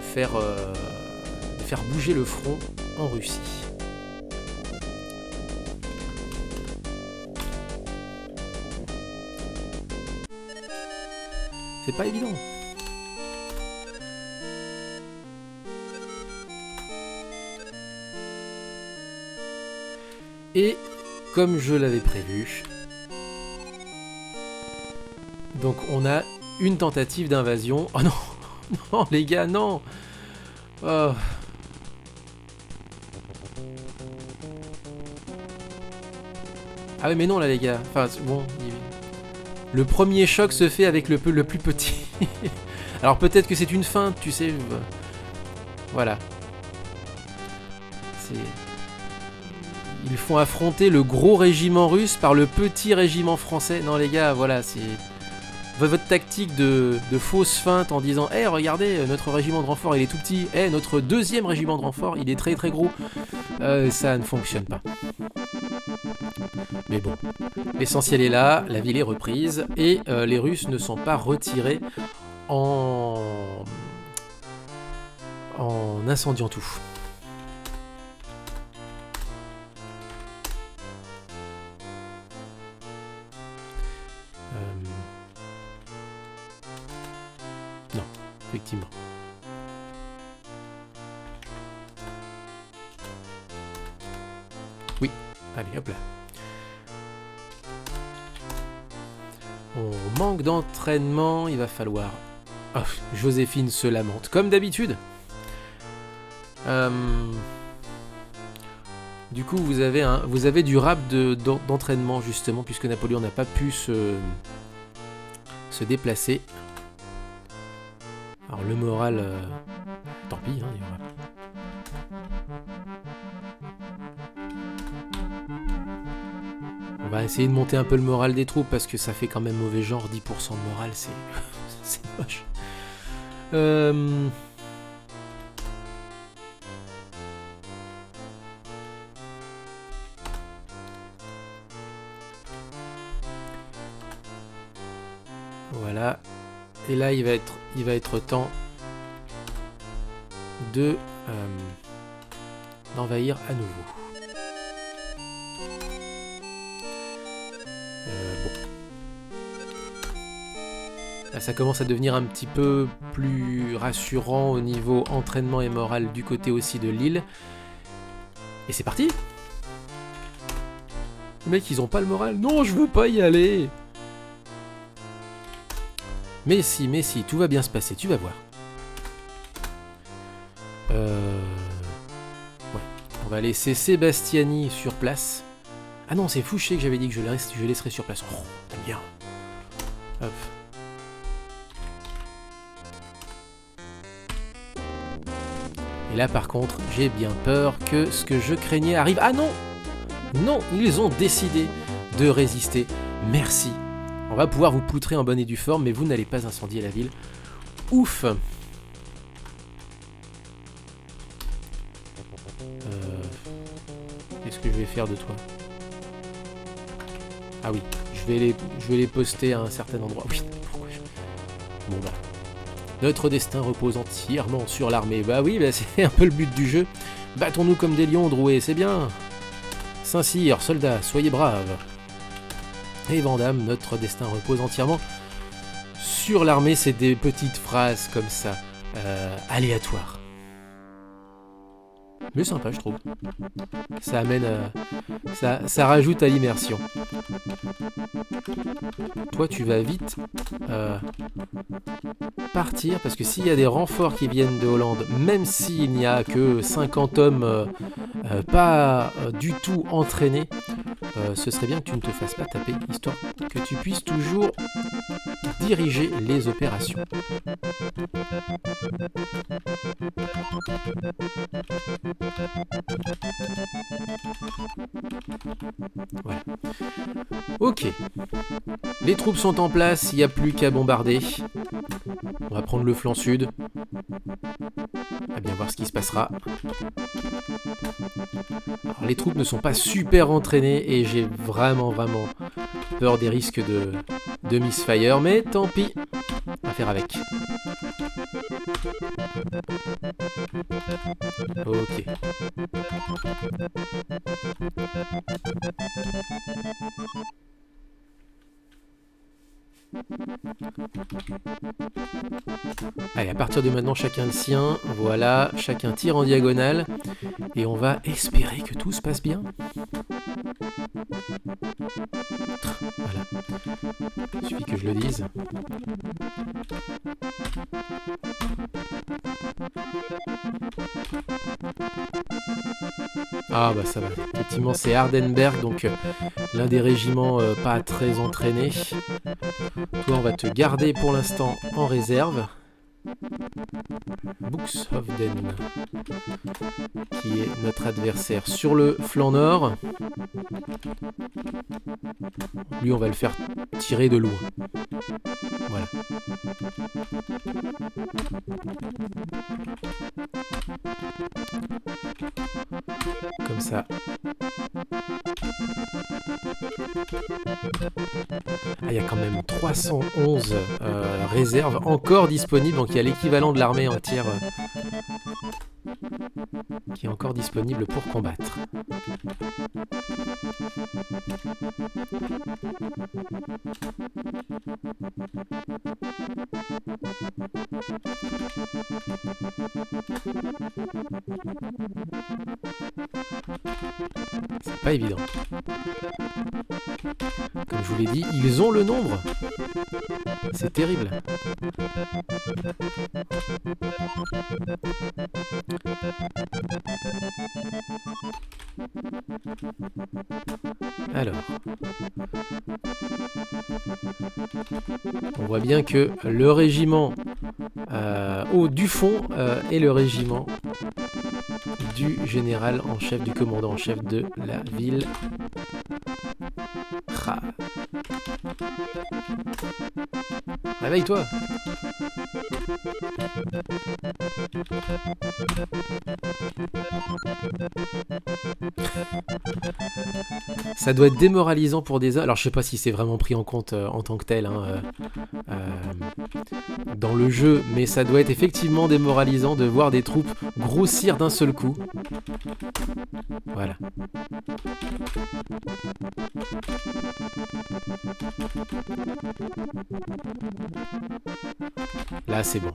faire bouger le front en Russie. C'est pas évident. Et comme je l'avais prévu, donc on a une tentative d'invasion. Oh non, non les gars, non. Oh. Ah ouais mais non là les gars. Enfin bon. Le premier choc se fait avec le plus petit. Alors peut-être que c'est une feinte, tu sais. Voilà. Ils font affronter le gros régiment russe par le petit régiment français. Non les gars, voilà, c'est votre tactique de fausse feinte en disant « Hey, regardez, notre régiment de renfort, il est tout petit. Hey, notre deuxième régiment de renfort, il est très très gros. » Ça ne fonctionne pas. Mais bon, l'essentiel est là, la ville est reprise, et les Russes ne sont pas retirés en incendiant tout. Non, effectivement. Oui, allez, hop là. On manque d'entraînement, il va falloir... Oh, Joséphine se lamente, comme d'habitude. Du coup, vous avez du rap d'entraînement, justement, puisque Napoléon n'a pas pu se déplacer. Alors, le moral... tant pis, hein, il y aura... On va essayer de monter un peu le moral des troupes parce que ça fait quand même mauvais genre, 10% de moral, c'est moche. Voilà. Et là, il va être temps de d'envahir à nouveau. Bon. Là, ça commence à devenir un petit peu plus rassurant au niveau entraînement et moral du côté aussi de l'île. Et c'est parti! Les mecs, ils ont pas le moral. Non, je veux pas y aller! Mais si, tout va bien se passer, tu vas voir. Ouais. On va laisser Sébastiani sur place. Ah non, c'est Fouché que j'avais dit que je laisserai sur place. Oh, t'aimes bien. Hop. Et là, par contre, j'ai bien peur que ce que je craignais arrive. Ah non! Non, ils ont décidé de résister. Merci. On va pouvoir vous poutrer en bonne et due forme, mais vous n'allez pas incendier la ville. Ouf! Qu'est-ce que je vais faire de toi? Ah oui, je vais les poster à un certain endroit. Oui, pourquoi Bon bah. Notre destin repose entièrement sur l'armée. Bah oui, bah c'est un peu le but du jeu. Battons-nous comme des lions, Drouet, c'est bien. Saint-Cyr, soldats, soyez braves. Et Vandame, notre destin repose entièrement sur l'armée. C'est des petites phrases comme ça, aléatoires. Mais sympa, je trouve. Ça amène ça rajoute à l'immersion. Toi, tu vas vite partir, parce que s'il y a des renforts qui viennent de Hollande, même s'il n'y a que 50 hommes pas du tout entraînés, ce serait bien que tu ne te fasses pas taper, histoire que tu puisses toujours diriger les opérations. Voilà. Ok. Les troupes sont en place, il n'y a plus qu'à bombarder. On va prendre le flanc sud. On va bien voir ce qui se passera. Alors, les troupes ne sont pas super entraînées et j'ai vraiment peur des risques de misfire, mais tant pis, on va faire avec. Ok. Allez, à partir de maintenant, chacun le sien. Voilà, chacun tire en diagonale. Et on va espérer que tout se passe bien. Voilà. Il suffit que je le dise. Ah bah ça va. Effectivement, c'est Hardenberg, donc l'un des régiments pas très entraînés. Toi, on va te garder pour l'instant en réserve. Buxhovden, qui est notre adversaire sur le flanc nord. Lui, on va le faire tirer de loin. Voilà. Comme ça. Ah, il y a quand même 311 réserves encore disponibles, donc il y a l'équivalent de l'armée entière qui est encore disponible pour combattre. C'est pas évident. Comme je vous l'ai dit, ils ont le nombre. C'est terrible. Alors, on voit bien que le régiment du fond est le régiment du général en chef, du commandant en chef de la ville. Ah. Réveille-toi. Ça doit être démoralisant pour des hommes. Alors je sais pas si c'est vraiment pris en compte en tant que tel hein, dans le jeu, mais ça doit être effectivement démoralisant de voir des troupes grossir d'un seul coup. Voilà. Là c'est bon.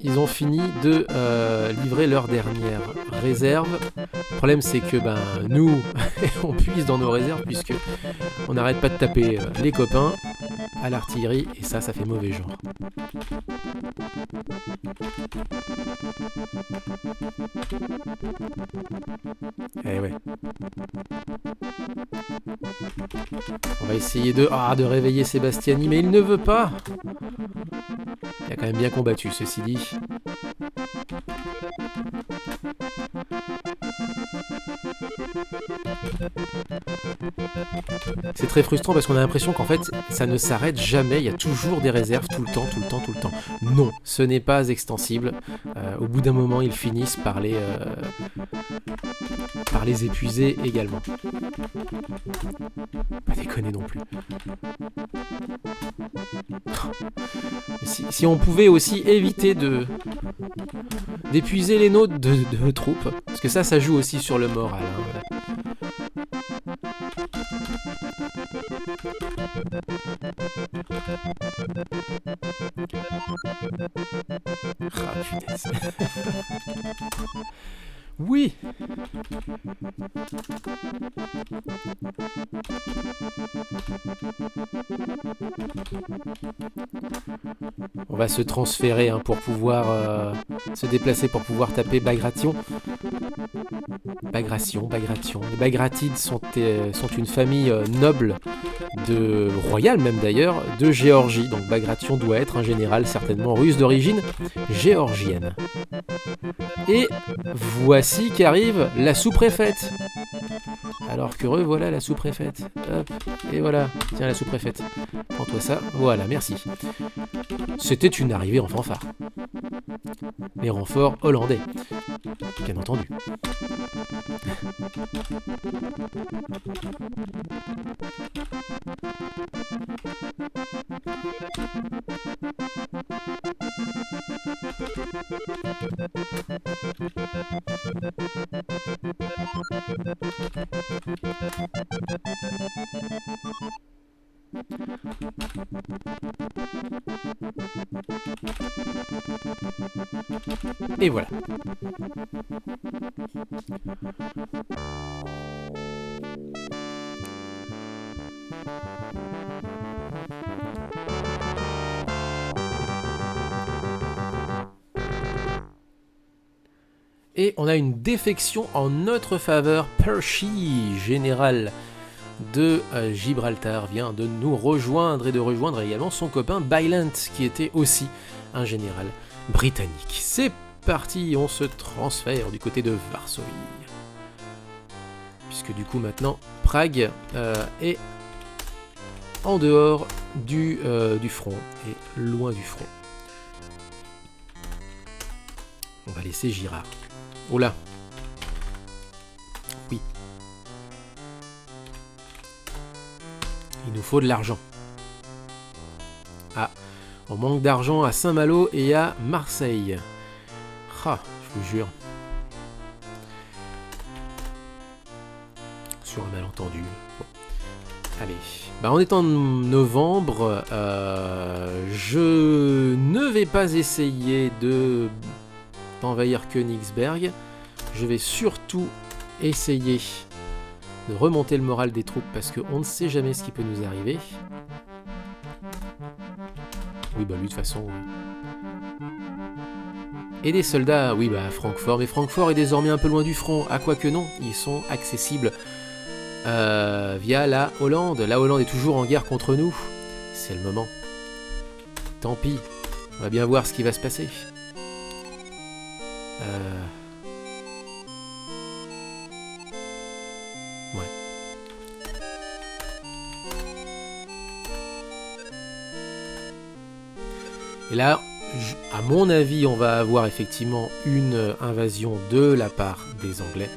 Ils ont fini de livrer leur dernière réserve. Le problème c'est que nous on puise dans nos réserves puisque on n'arrête pas de taper les copains à l'artillerie et ça fait mauvais genre. Eh ouais. On va essayer de réveiller Sébastiani, mais il ne veut pas. Il a quand même bien combattu, ceci dit. C'est très frustrant parce qu'on a l'impression qu'en fait, ça ne s'arrête jamais. Il y a toujours des réserves tout le temps. Non, ce n'est pas extensible. Au bout d'un moment, ils finissent par les épuiser également. Pas déconner non plus. Si on pouvait aussi éviter d'épuiser les nôtres de troupes, parce que ça joue aussi sur le moral. Hein. Ah, punaise. Oui. On va se transférer hein, pour pouvoir se déplacer pour pouvoir taper Bagration. Bagration. Les Bagratides sont une famille noble, royale même d'ailleurs, de Géorgie. Donc Bagration doit être un général certainement russe d'origine géorgienne. Et voici qu'arrive la sous-préfète. Alors que revoilà la sous-préfète. Hop, et voilà. Tiens la sous-préfète. Prends-toi ça. Voilà, merci. C'était une arrivée en fanfare. Les renforts hollandais. Bien entendu. Et voilà. Et on a une défection en notre faveur. Percy, général de Gibraltar, vient de nous rejoindre et de rejoindre également son copain Bylent, qui était aussi un général britannique. C'est parti, on se transfère du côté de Varsovie. Puisque du coup maintenant, Prague est en dehors du front, et loin du front. On va laisser Girard. Oh là. Oui. Il nous faut de l'argent. Ah, on manque d'argent à Saint-Malo et à Marseille. Ah, je vous jure. Sur un malentendu. Bon. Allez. On est en novembre. Je ne vais pas essayer d'envahir Königsberg. Je vais surtout essayer de remonter le moral des troupes parce qu'on ne sait jamais ce qui peut nous arriver. Oui, lui de toute façon. Et des soldats, oui, à Francfort. Mais Francfort est désormais un peu loin du front. À quoi que non, ils sont accessibles via la Hollande. La Hollande est toujours en guerre contre nous. C'est le moment. Tant pis. On va bien voir ce qui va se passer. Ouais. Et là, à mon avis, on va avoir effectivement une invasion de la part des Anglais.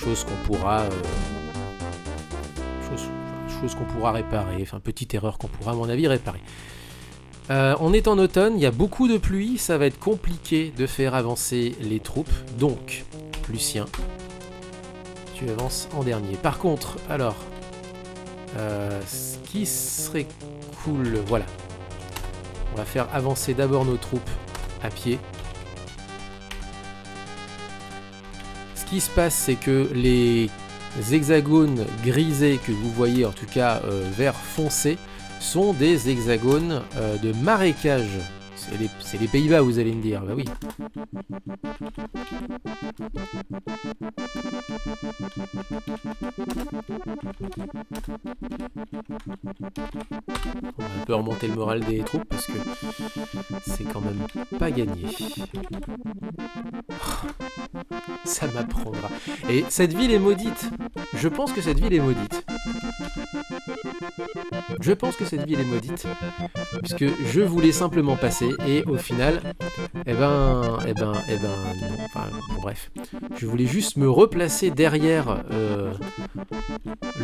Chose qu'on pourra... chose qu'on pourra réparer, enfin petite erreur qu'on pourra à mon avis réparer. On est en automne, il y a beaucoup de pluie, ça va être compliqué de faire avancer les troupes, donc Lucien, tu avances en dernier. Par contre, alors, ce qui serait cool, voilà, on va faire avancer d'abord nos troupes à pied. Ce qui se passe, c'est que les hexagones grisés que vous voyez, en tout cas vert foncé, sont des hexagones de marécage. C'est les Pays-Bas, vous allez me dire. Bah oui. On va un peu remonter le moral des troupes parce que c'est quand même pas gagné. Ça m'apprendra. Et cette ville est maudite. Je pense que cette ville est maudite. Je pense que cette ville est maudite. Puisque je voulais simplement passer et au final, non. Enfin, bon, bref. Je voulais juste me replacer derrière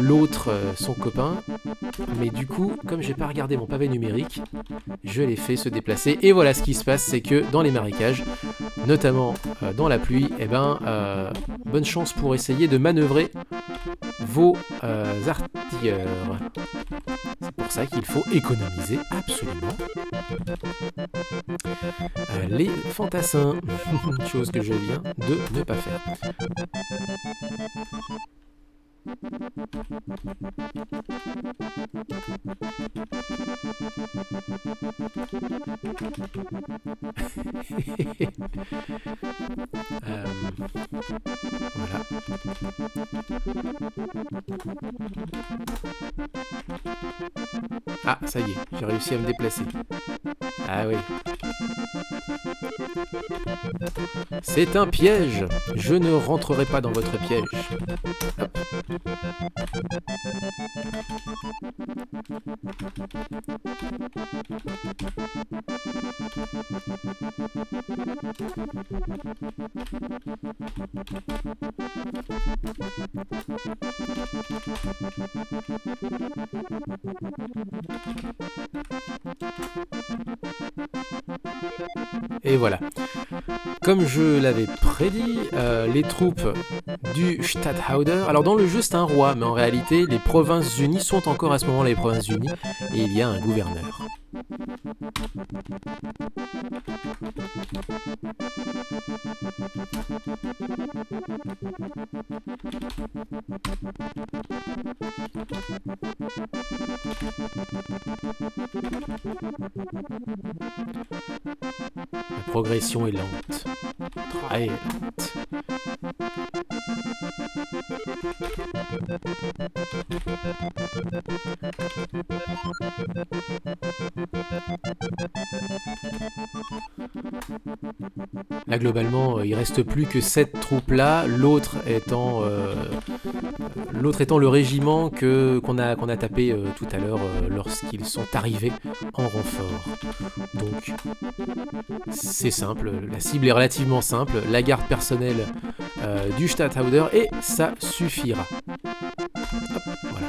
l'autre, son copain. Mais du coup, comme j'ai pas regardé mon pavé numérique, je l'ai fait se déplacer. Et voilà, ce qui se passe, c'est que dans les marécages, notamment dans la pluie, bonne chance pour essayer de manœuvrer vos artilleurs. C'est pour ça qu'il faut économiser absolument les fantassins. Chose que je viens de ne pas faire. Voilà. Ah, ça y est, j'ai réussi à me déplacer. Ah oui. C'est un piège. Je ne rentrerai pas dans votre piège. Hop. Et voilà. Comme je l'avais prédit, les troupes du Statthalter... Alors dans le jeu c'est un roi, mais en réalité les Provinces-Unies sont encore à ce moment-là les Provinces-Unies, et il y a un gouverneur. La progression est lente. Très lente. Là, globalement, il reste plus que cette troupe-là, l'autre étant le régiment qu'on a tapé tout à l'heure lorsqu'ils sont arrivés en renfort. Donc, c'est simple, la cible est relativement simple, la garde personnelle du Statthalter, et ça suffira. Hop, voilà.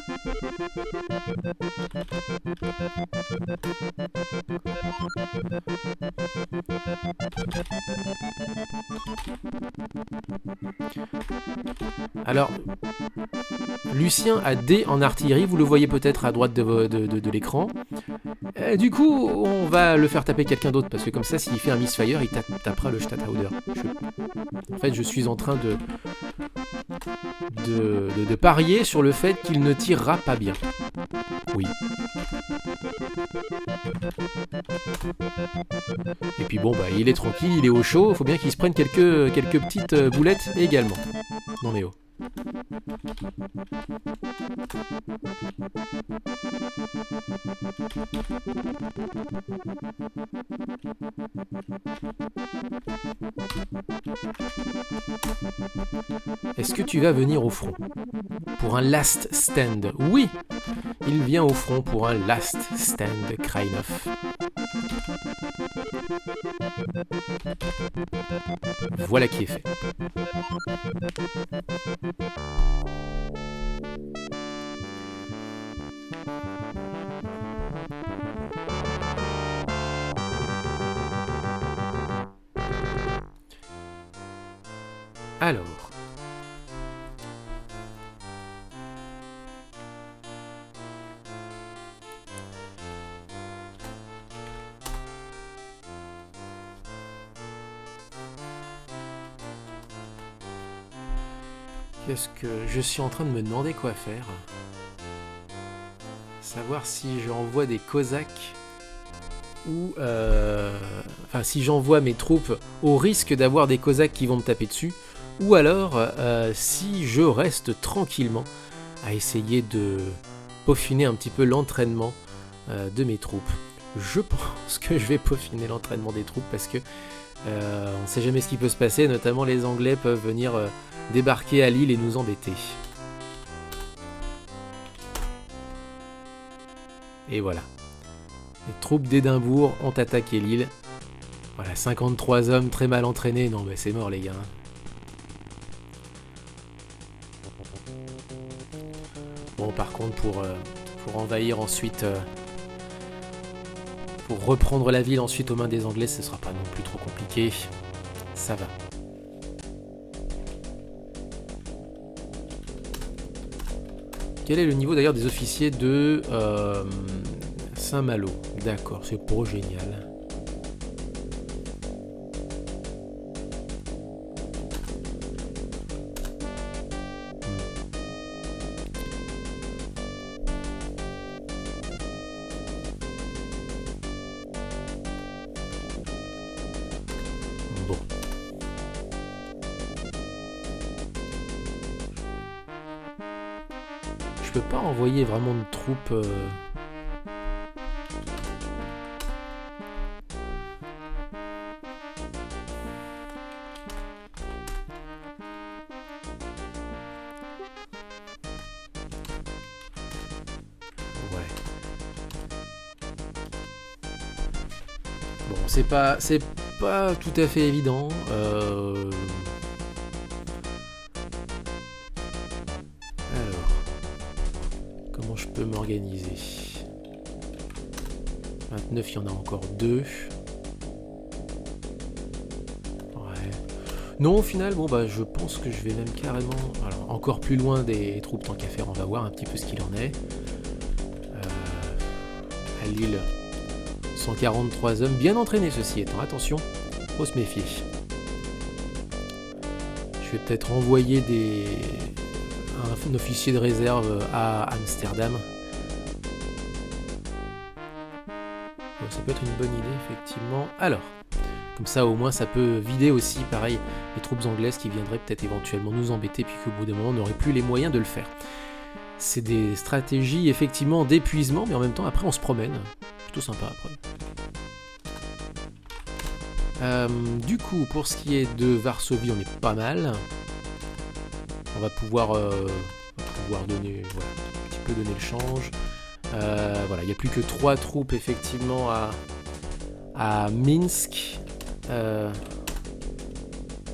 Alors, Lucien a D en artillerie, vous le voyez peut-être à droite de l'écran. Du coup, on va le faire taper quelqu'un d'autre, parce que comme ça, s'il fait un misfire, il tapera le Statthalter. En fait, je suis en train de parier sur le fait qu'il ne tirera pas bien. Oui. Et puis bon, bah, il est tranquille, il est au chaud, il faut bien qu'il se prenne quelques petites boulettes également. Non mais oh. Est-ce que tu vas venir au front pour un last stand. Oui, il vient au front pour un last stand, Krainov. Voilà qui est fait. Alors... Qu'est-ce que je suis en train de me demander quoi faire? Savoir si j'envoie des Cosaques ou... Enfin, si j'envoie mes troupes au risque d'avoir des Cosaques qui vont me taper dessus, ou alors si je reste tranquillement à essayer de peaufiner un petit peu l'entraînement de mes troupes. Je pense que je vais peaufiner l'entraînement des troupes parce que on ne sait jamais ce qui peut se passer, notamment les Anglais peuvent venir débarquer à l'île et nous embêter. Et voilà. Les troupes d'Édimbourg ont attaqué l'île. Voilà, 53 hommes très mal entraînés. Non mais c'est mort les gars. Bon par contre pour envahir ensuite... pour reprendre la ville ensuite aux mains des Anglais, ce sera pas non plus trop compliqué. Ça va. Quel est le niveau d'ailleurs des officiers de Saint-Malo? D'accord, c'est pour génial. Bon. Je peux pas envoyer vraiment de troupes... Bon, c'est pas tout à fait évident. Alors, comment je peux m'organiser? 29, il y en a encore 2. Ouais. Non, au final, bon bah je pense que je vais même carrément... Alors, encore plus loin des troupes tant qu'à faire, on va voir un petit peu ce qu'il en est. À Lille... 143 hommes, bien entraînés ceci étant, attention, faut se méfier. Je vais peut-être envoyer un officier de réserve à Amsterdam. Bon, ça peut être une bonne idée, effectivement. Alors, comme ça au moins ça peut vider aussi, pareil, les troupes anglaises qui viendraient peut-être éventuellement nous embêter, puis qu'au bout d'un moment on n'aurait plus les moyens de le faire. C'est des stratégies effectivement d'épuisement, mais en même temps après on se promène. Plutôt sympa après. Du coup, pour ce qui est de Varsovie, on est pas mal. On va pouvoir donner, voilà, un petit peu donner le change. Voilà, il n'y a plus que 3 troupes effectivement à Minsk.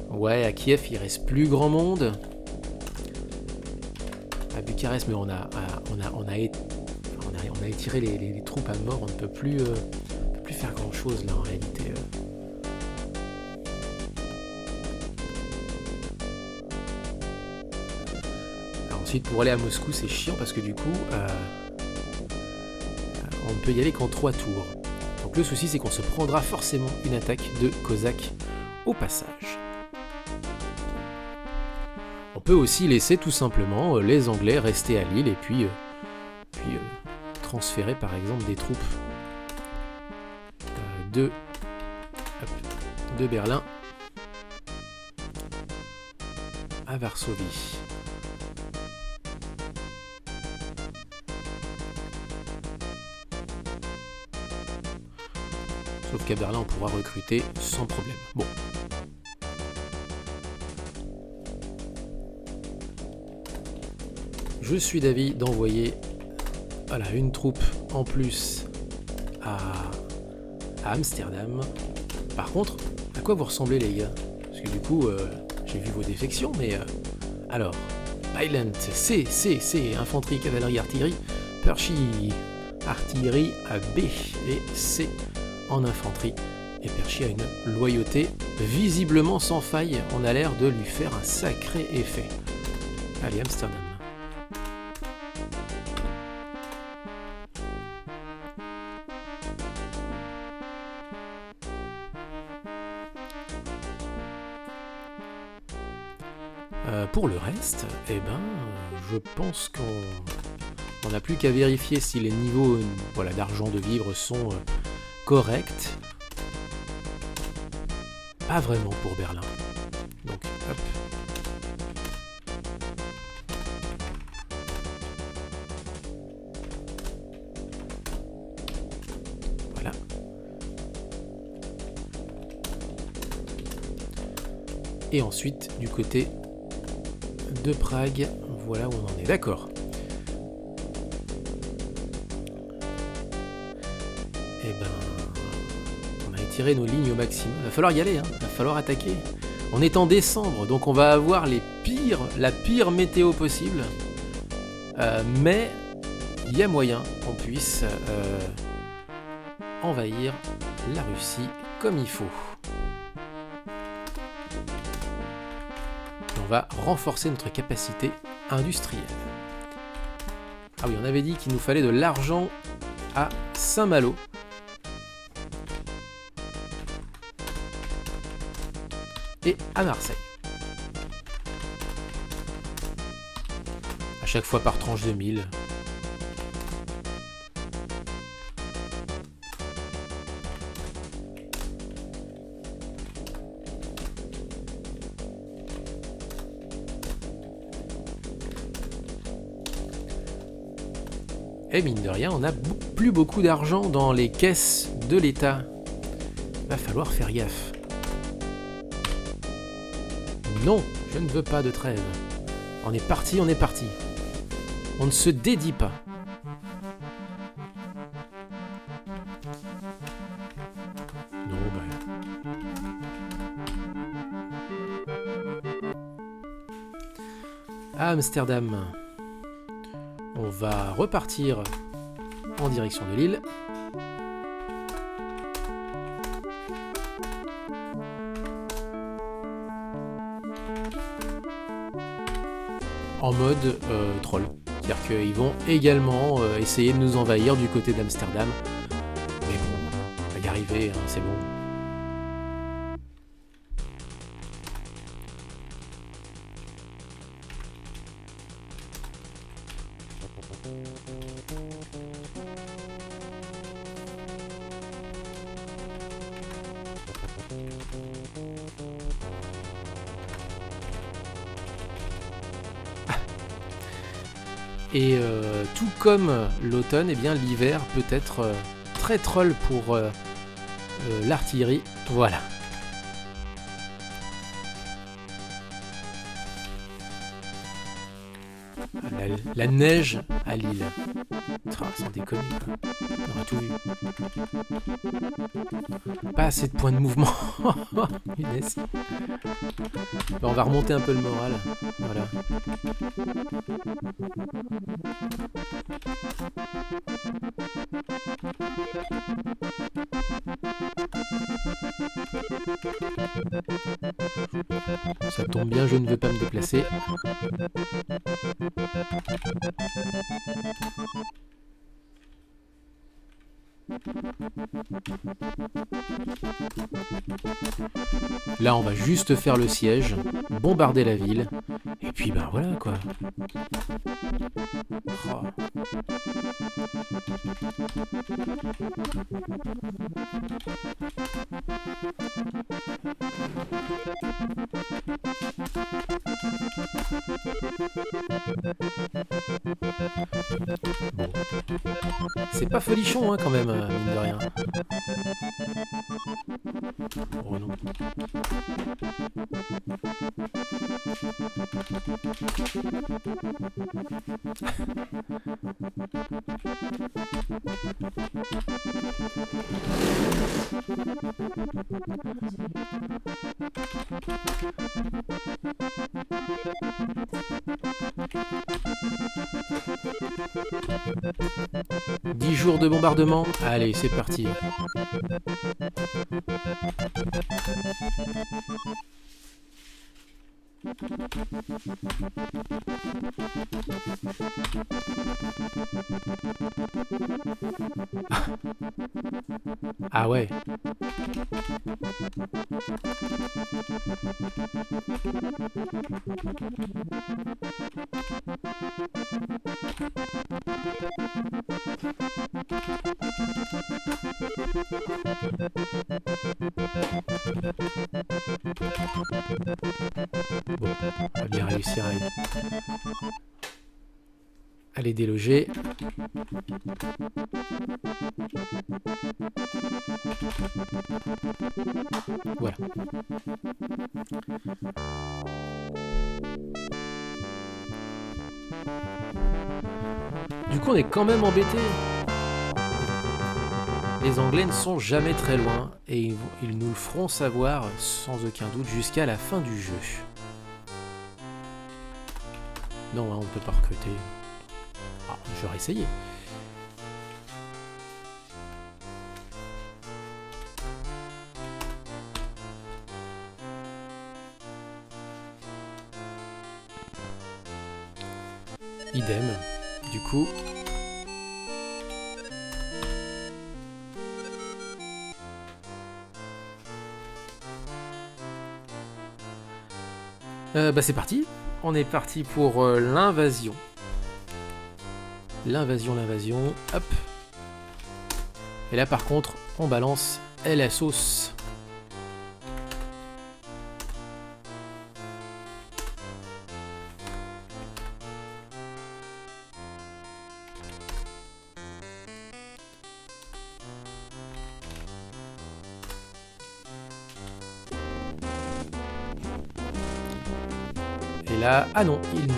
Ouais, à Kiev, il reste plus grand monde. À Bucarest, mais on a étiré les troupes à mort. On ne peut plus faire grand chose là en réalité. Ensuite, pour aller à Moscou, c'est chiant parce que du coup, on ne peut y aller qu'en 3 tours. Donc le souci, c'est qu'on se prendra forcément une attaque de Cosaques au passage. On peut aussi laisser tout simplement les Anglais rester à l'île et puis transférer par exemple des troupes de Berlin à Varsovie. Sauf qu'à Berlin, on pourra recruter sans problème. Bon. je suis d'avis d'envoyer voilà, une troupe en plus à Amsterdam. Par contre, à quoi vous ressemblez les gars? Parce que du coup, j'ai vu vos défections, mais... alors, Island, C, infanterie, cavalerie, artillerie, Perchy, artillerie à B et C en infanterie. Et Perchy a une loyauté visiblement sans faille. On a l'air de lui faire un sacré effet. Allez, Amsterdam. Pour le reste, eh ben, je pense qu'on n'a plus qu'à vérifier si les niveaux voilà, d'argent de vivre sont corrects. Pas vraiment pour Berlin. Donc, hop. Voilà. Et ensuite, du côté de Prague, voilà où on en est. D'accord. Eh ben, on a étiré nos lignes au maximum. Il va falloir y aller, hein. Il va falloir attaquer. On est en décembre, donc on va avoir la pire météo possible. Mais il y a moyen qu'on puisse envahir la Russie comme il faut. On va renforcer notre capacité industrielle. Ah oui, on avait dit qu'il nous fallait de l'argent à Saint-Malo. Et à Marseille. À chaque fois par tranche de 1000. Et mine de rien, on n'a plus beaucoup d'argent dans les caisses de l'État. Va falloir faire gaffe. Non, je ne veux pas de trêve. On est parti, on est parti. On ne se dédie pas. Non, À Amsterdam. On va repartir en direction de l'île. En mode troll. C'est-à-dire qu'ils vont également essayer de nous envahir du côté d'Amsterdam. Mais bon, on va y arriver, hein, c'est bon. Et tout comme l'automne, eh bien l'hiver peut être très troll pour l'artillerie. Voilà. La neige à Lille. Sans déconner, quoi. On aura tout vu. Pas assez de points de mouvement. Punaise. Bon, on va remonter un peu le moral. Voilà. Ça tombe bien, je ne veux pas me déplacer. Là, on va juste faire le siège, bombarder la ville, et puis ben voilà quoi. Oh. Bon. C'est pas folichon, hein, quand même, mine de rien. Oh non. « 10 jours de bombardement. Allez, c'est parti. » Ah ouais. Bon, on va bien réussir à les déloger. Voilà. Du coup, on est quand même embêté. Les Anglais ne sont jamais très loin et ils nous le feront savoir sans aucun doute jusqu'à la fin du jeu. Non, hein, on ne peut pas recruter. Ah, j'aurais essayé. Idem, du coup. Bah c'est parti. On est parti pour l'invasion. L'invasion. Hop. Et là par contre, on balance la sauce. Et là, ah non, ils n'ont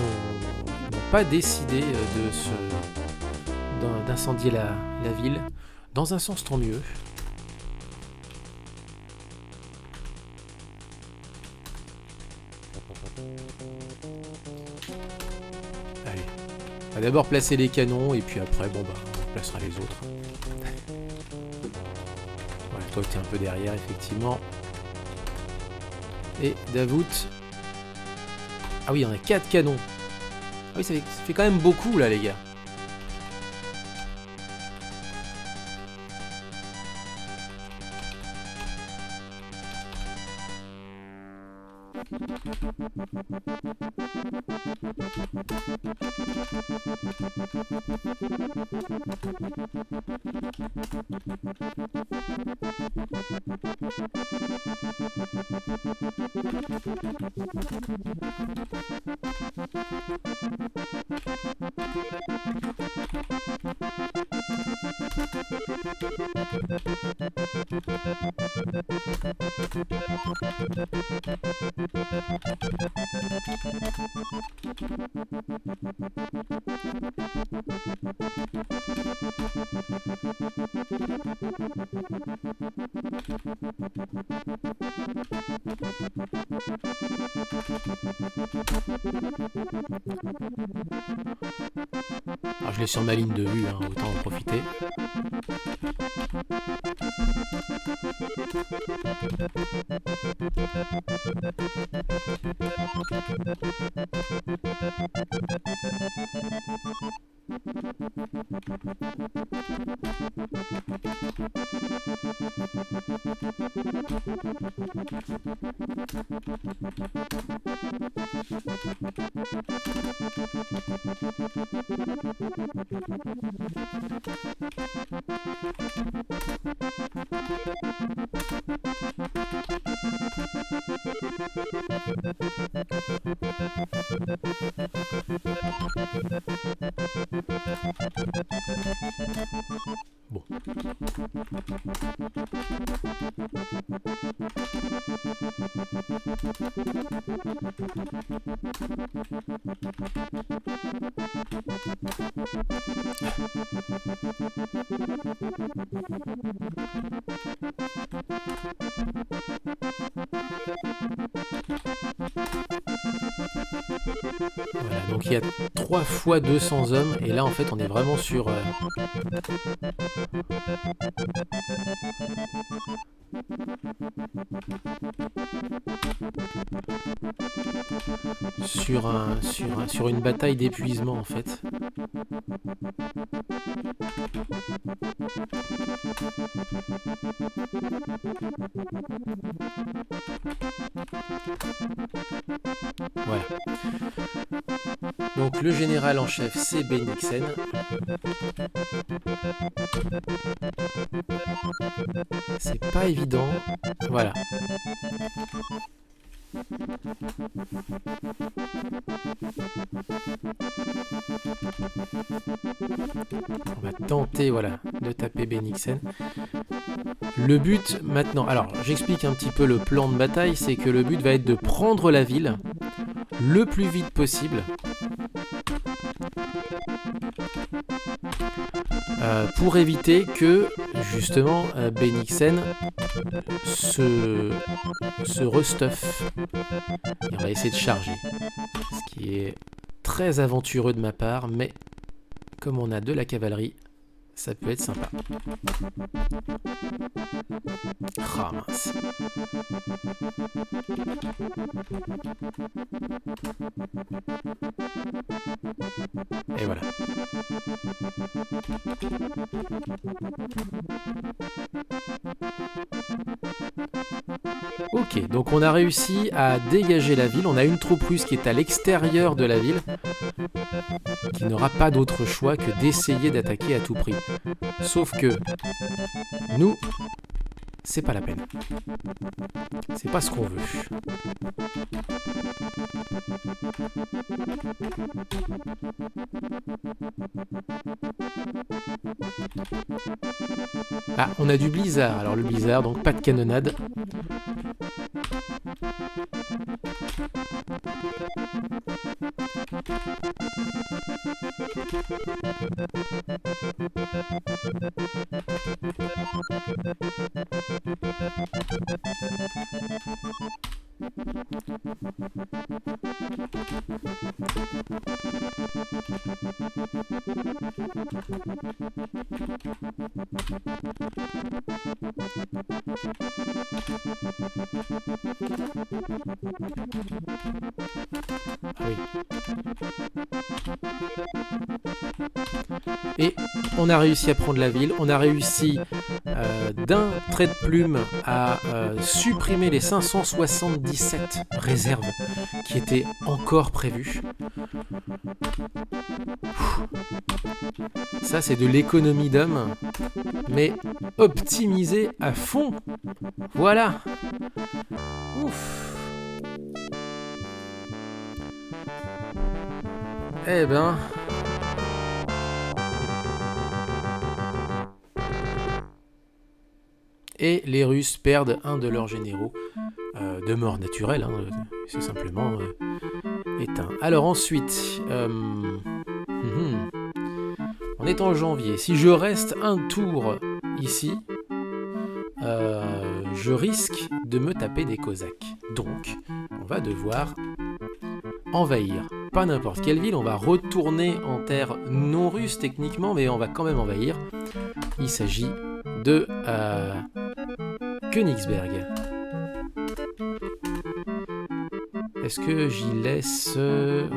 pas décidé d'incendier la ville. Dans un sens, tant mieux. Allez, on va d'abord placer les canons et puis après, bon bah, on placera les autres. Voilà, toi t'es un peu derrière, effectivement. Et Davout. Ah oui, on a 4 canons. Ah oui, ça fait quand même beaucoup là, les gars. Alors je l'ai sur ma ligne de vue, hein, autant en profiter. Bon. Voilà, donc il y a 3 fois 200 hommes, et là en fait on est vraiment sur... sur une bataille d'épuisement en fait. Voilà. Donc le général en chef c'est Bennigsen. C'est pas évident. Voilà. On va tenter, voilà, de taper Bennigsen. Le but maintenant, alors j'explique un petit peu le plan de bataille, c'est que le but va être de prendre la ville le plus vite possible pour éviter que justement Bennigsen se restuff. Et on va essayer de charger, ce qui est très aventureux de ma part, mais comme on a de la cavalerie, ça peut être sympa. Ah mince. Et voilà. Ok, donc on a réussi à dégager la ville. On a une troupe russe qui est à l'extérieur de la ville, qui n'aura pas d'autre choix que d'essayer d'attaquer à tout prix. Sauf que nous, c'est pas la peine. C'est pas ce qu'on veut. Ah, on a du blizzard. Alors le blizzard, donc pas de canonnade. Oui. Et on a réussi à prendre la ville, on a réussi d'un trait de plume à supprimer les 577 réserves qui étaient encore prévues. Ça c'est de l'économie d'hommes, mais optimisée à fond. Voilà. Ouf. Eh ben... Et les Russes perdent un de leurs généraux, de mort naturelle, hein, c'est simplement éteint. Alors ensuite, on est en janvier. Si je reste un tour ici, je risque de me taper des Cosaques. Donc, on va devoir envahir. Pas n'importe quelle ville, on va retourner en terre non russe techniquement, mais on va quand même envahir. Il s'agit de Königsberg. Est-ce que j'y laisse... Ouais.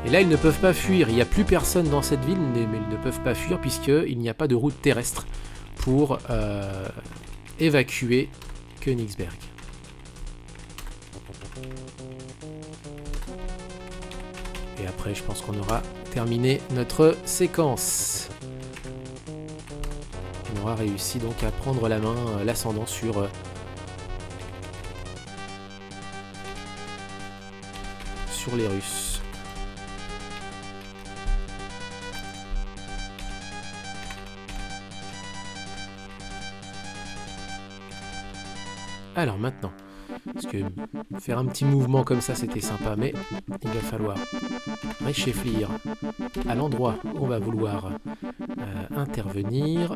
Et là, ils ne peuvent pas fuir. Il n'y a plus personne dans cette ville, mais ils ne peuvent pas fuir puisqu'il n'y a pas de route terrestre pour évacuer Königsberg. Et après, je pense qu'on aura terminé notre séquence. On aura réussi donc à prendre la main, l'ascendant sur les Russes. Alors maintenant, parce que faire un petit mouvement comme ça c'était sympa, mais il va falloir réfléchir à l'endroit où on va vouloir intervenir.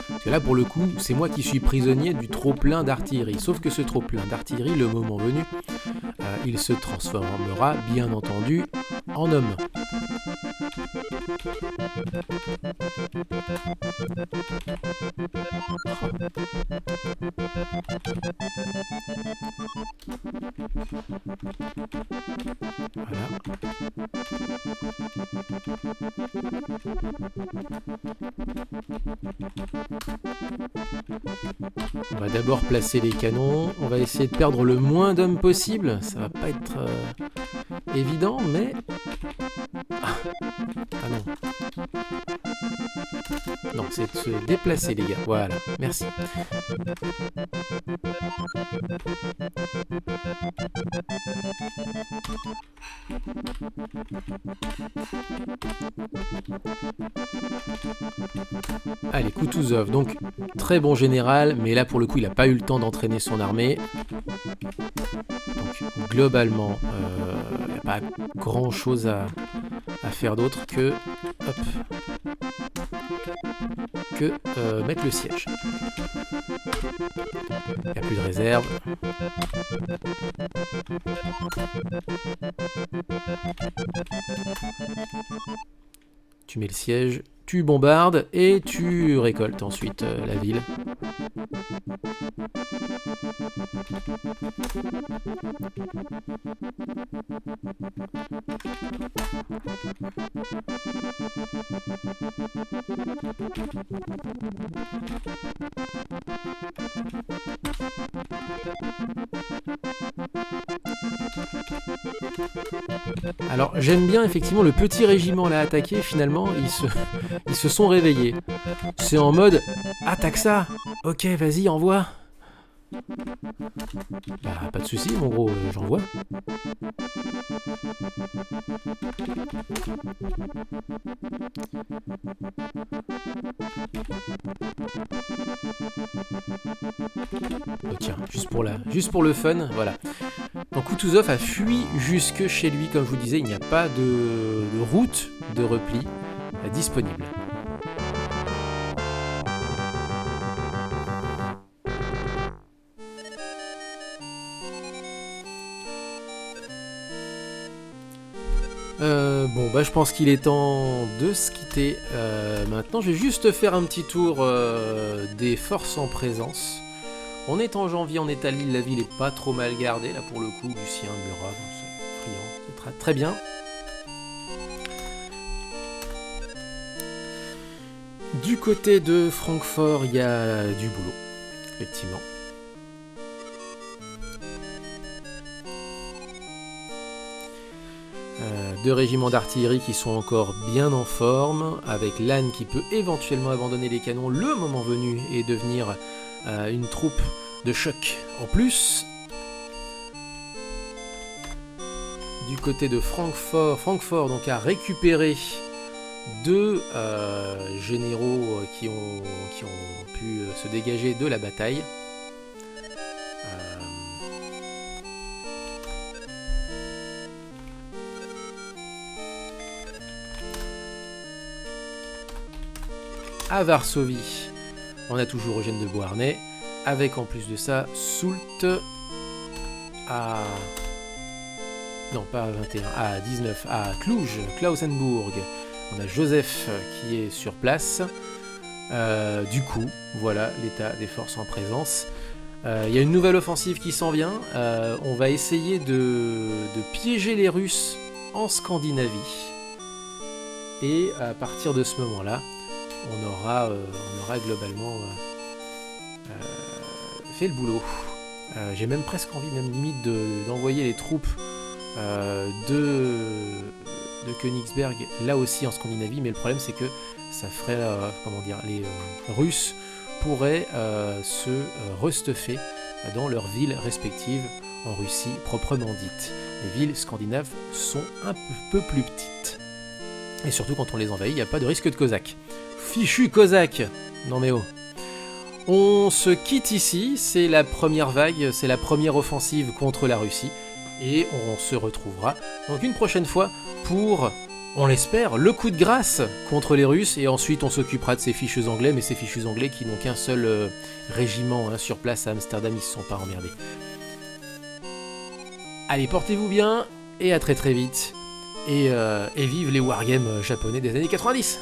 Parce que là pour le coup c'est moi qui suis prisonnier du trop plein d'artillerie, sauf que ce trop plein d'artillerie, le moment venu, il se transformera bien entendu en homme. Voilà. On va d'abord placer les canons. On va essayer de perdre le moins d'hommes possible. Ça va pas être évident, mais... Ah non. Non, c'est de se déplacer, les gars. Voilà, merci. Allez, Kutuzov, donc très bon général, mais là pour le coup il n'a pas eu le temps d'entraîner son armée. Donc globalement, il n'y a pas grand chose à faire d'autre que, mettre le siège. Il n'y a plus de réserve. Tu mets le siège, tu bombardes et tu récoltes ensuite la ville. Alors j'aime bien effectivement le petit régiment là attaqué, finalement ils se sont réveillés. C'est en mode attaque ça. Ok, vas-y, envoie. Bah pas de soucis mon gros, j'envoie. Oh tiens, juste pour le fun, voilà. Donc Kutuzov a fui jusque chez lui, comme je vous disais, il n'y a pas de route de repli disponible. Bon, bah je pense qu'il est temps de se quitter. Maintenant, je vais juste faire un petit tour des forces en présence. On est en janvier, on est à Lille, la ville est pas trop mal gardée, là pour le coup, Lucien, Murat, c'est friand, c'est très bien. Du côté de Francfort, il y a du boulot, effectivement. Deux régiments d'artillerie qui sont encore bien en forme, avec Lannes qui peut éventuellement abandonner les canons le moment venu et devenir une troupe de choc en plus. Du côté de Francfort donc a récupéré deux généraux qui ont pu se dégager de la bataille. À Varsovie, on a toujours Eugène de Beauharnais, avec en plus de ça Soult à... Non, pas à 21, à 19, à Cluj, Klausenburg. On a Joseph qui est sur place. Du coup, voilà l'état des forces en présence. Il y a une nouvelle offensive qui s'en vient. On va essayer de piéger les Russes en Scandinavie. Et à partir de ce moment-là, on aura globalement fait le boulot. J'ai même presque envie, même limite, d'envoyer les troupes de Königsberg, là aussi en Scandinavie, mais le problème c'est que ça ferait, les Russes pourraient se restuffer dans leurs villes respectives en Russie proprement dite. Les villes scandinaves sont un peu plus petites. Et surtout quand on les envahit, il n'y a pas de risque de cosaque. Fichu cosaque! Non mais oh. On se quitte ici, c'est la première vague, c'est la première offensive contre la Russie. Et on se retrouvera donc une prochaine fois pour, on l'espère, le coup de grâce contre les Russes. Et ensuite on s'occupera de ces fichus anglais, mais ces fichus anglais qui n'ont qu'un seul régiment sur place à Amsterdam, ils se sont pas emmerdés. Allez, portez-vous bien, et à très très vite. Et vive les wargames japonais des années 90.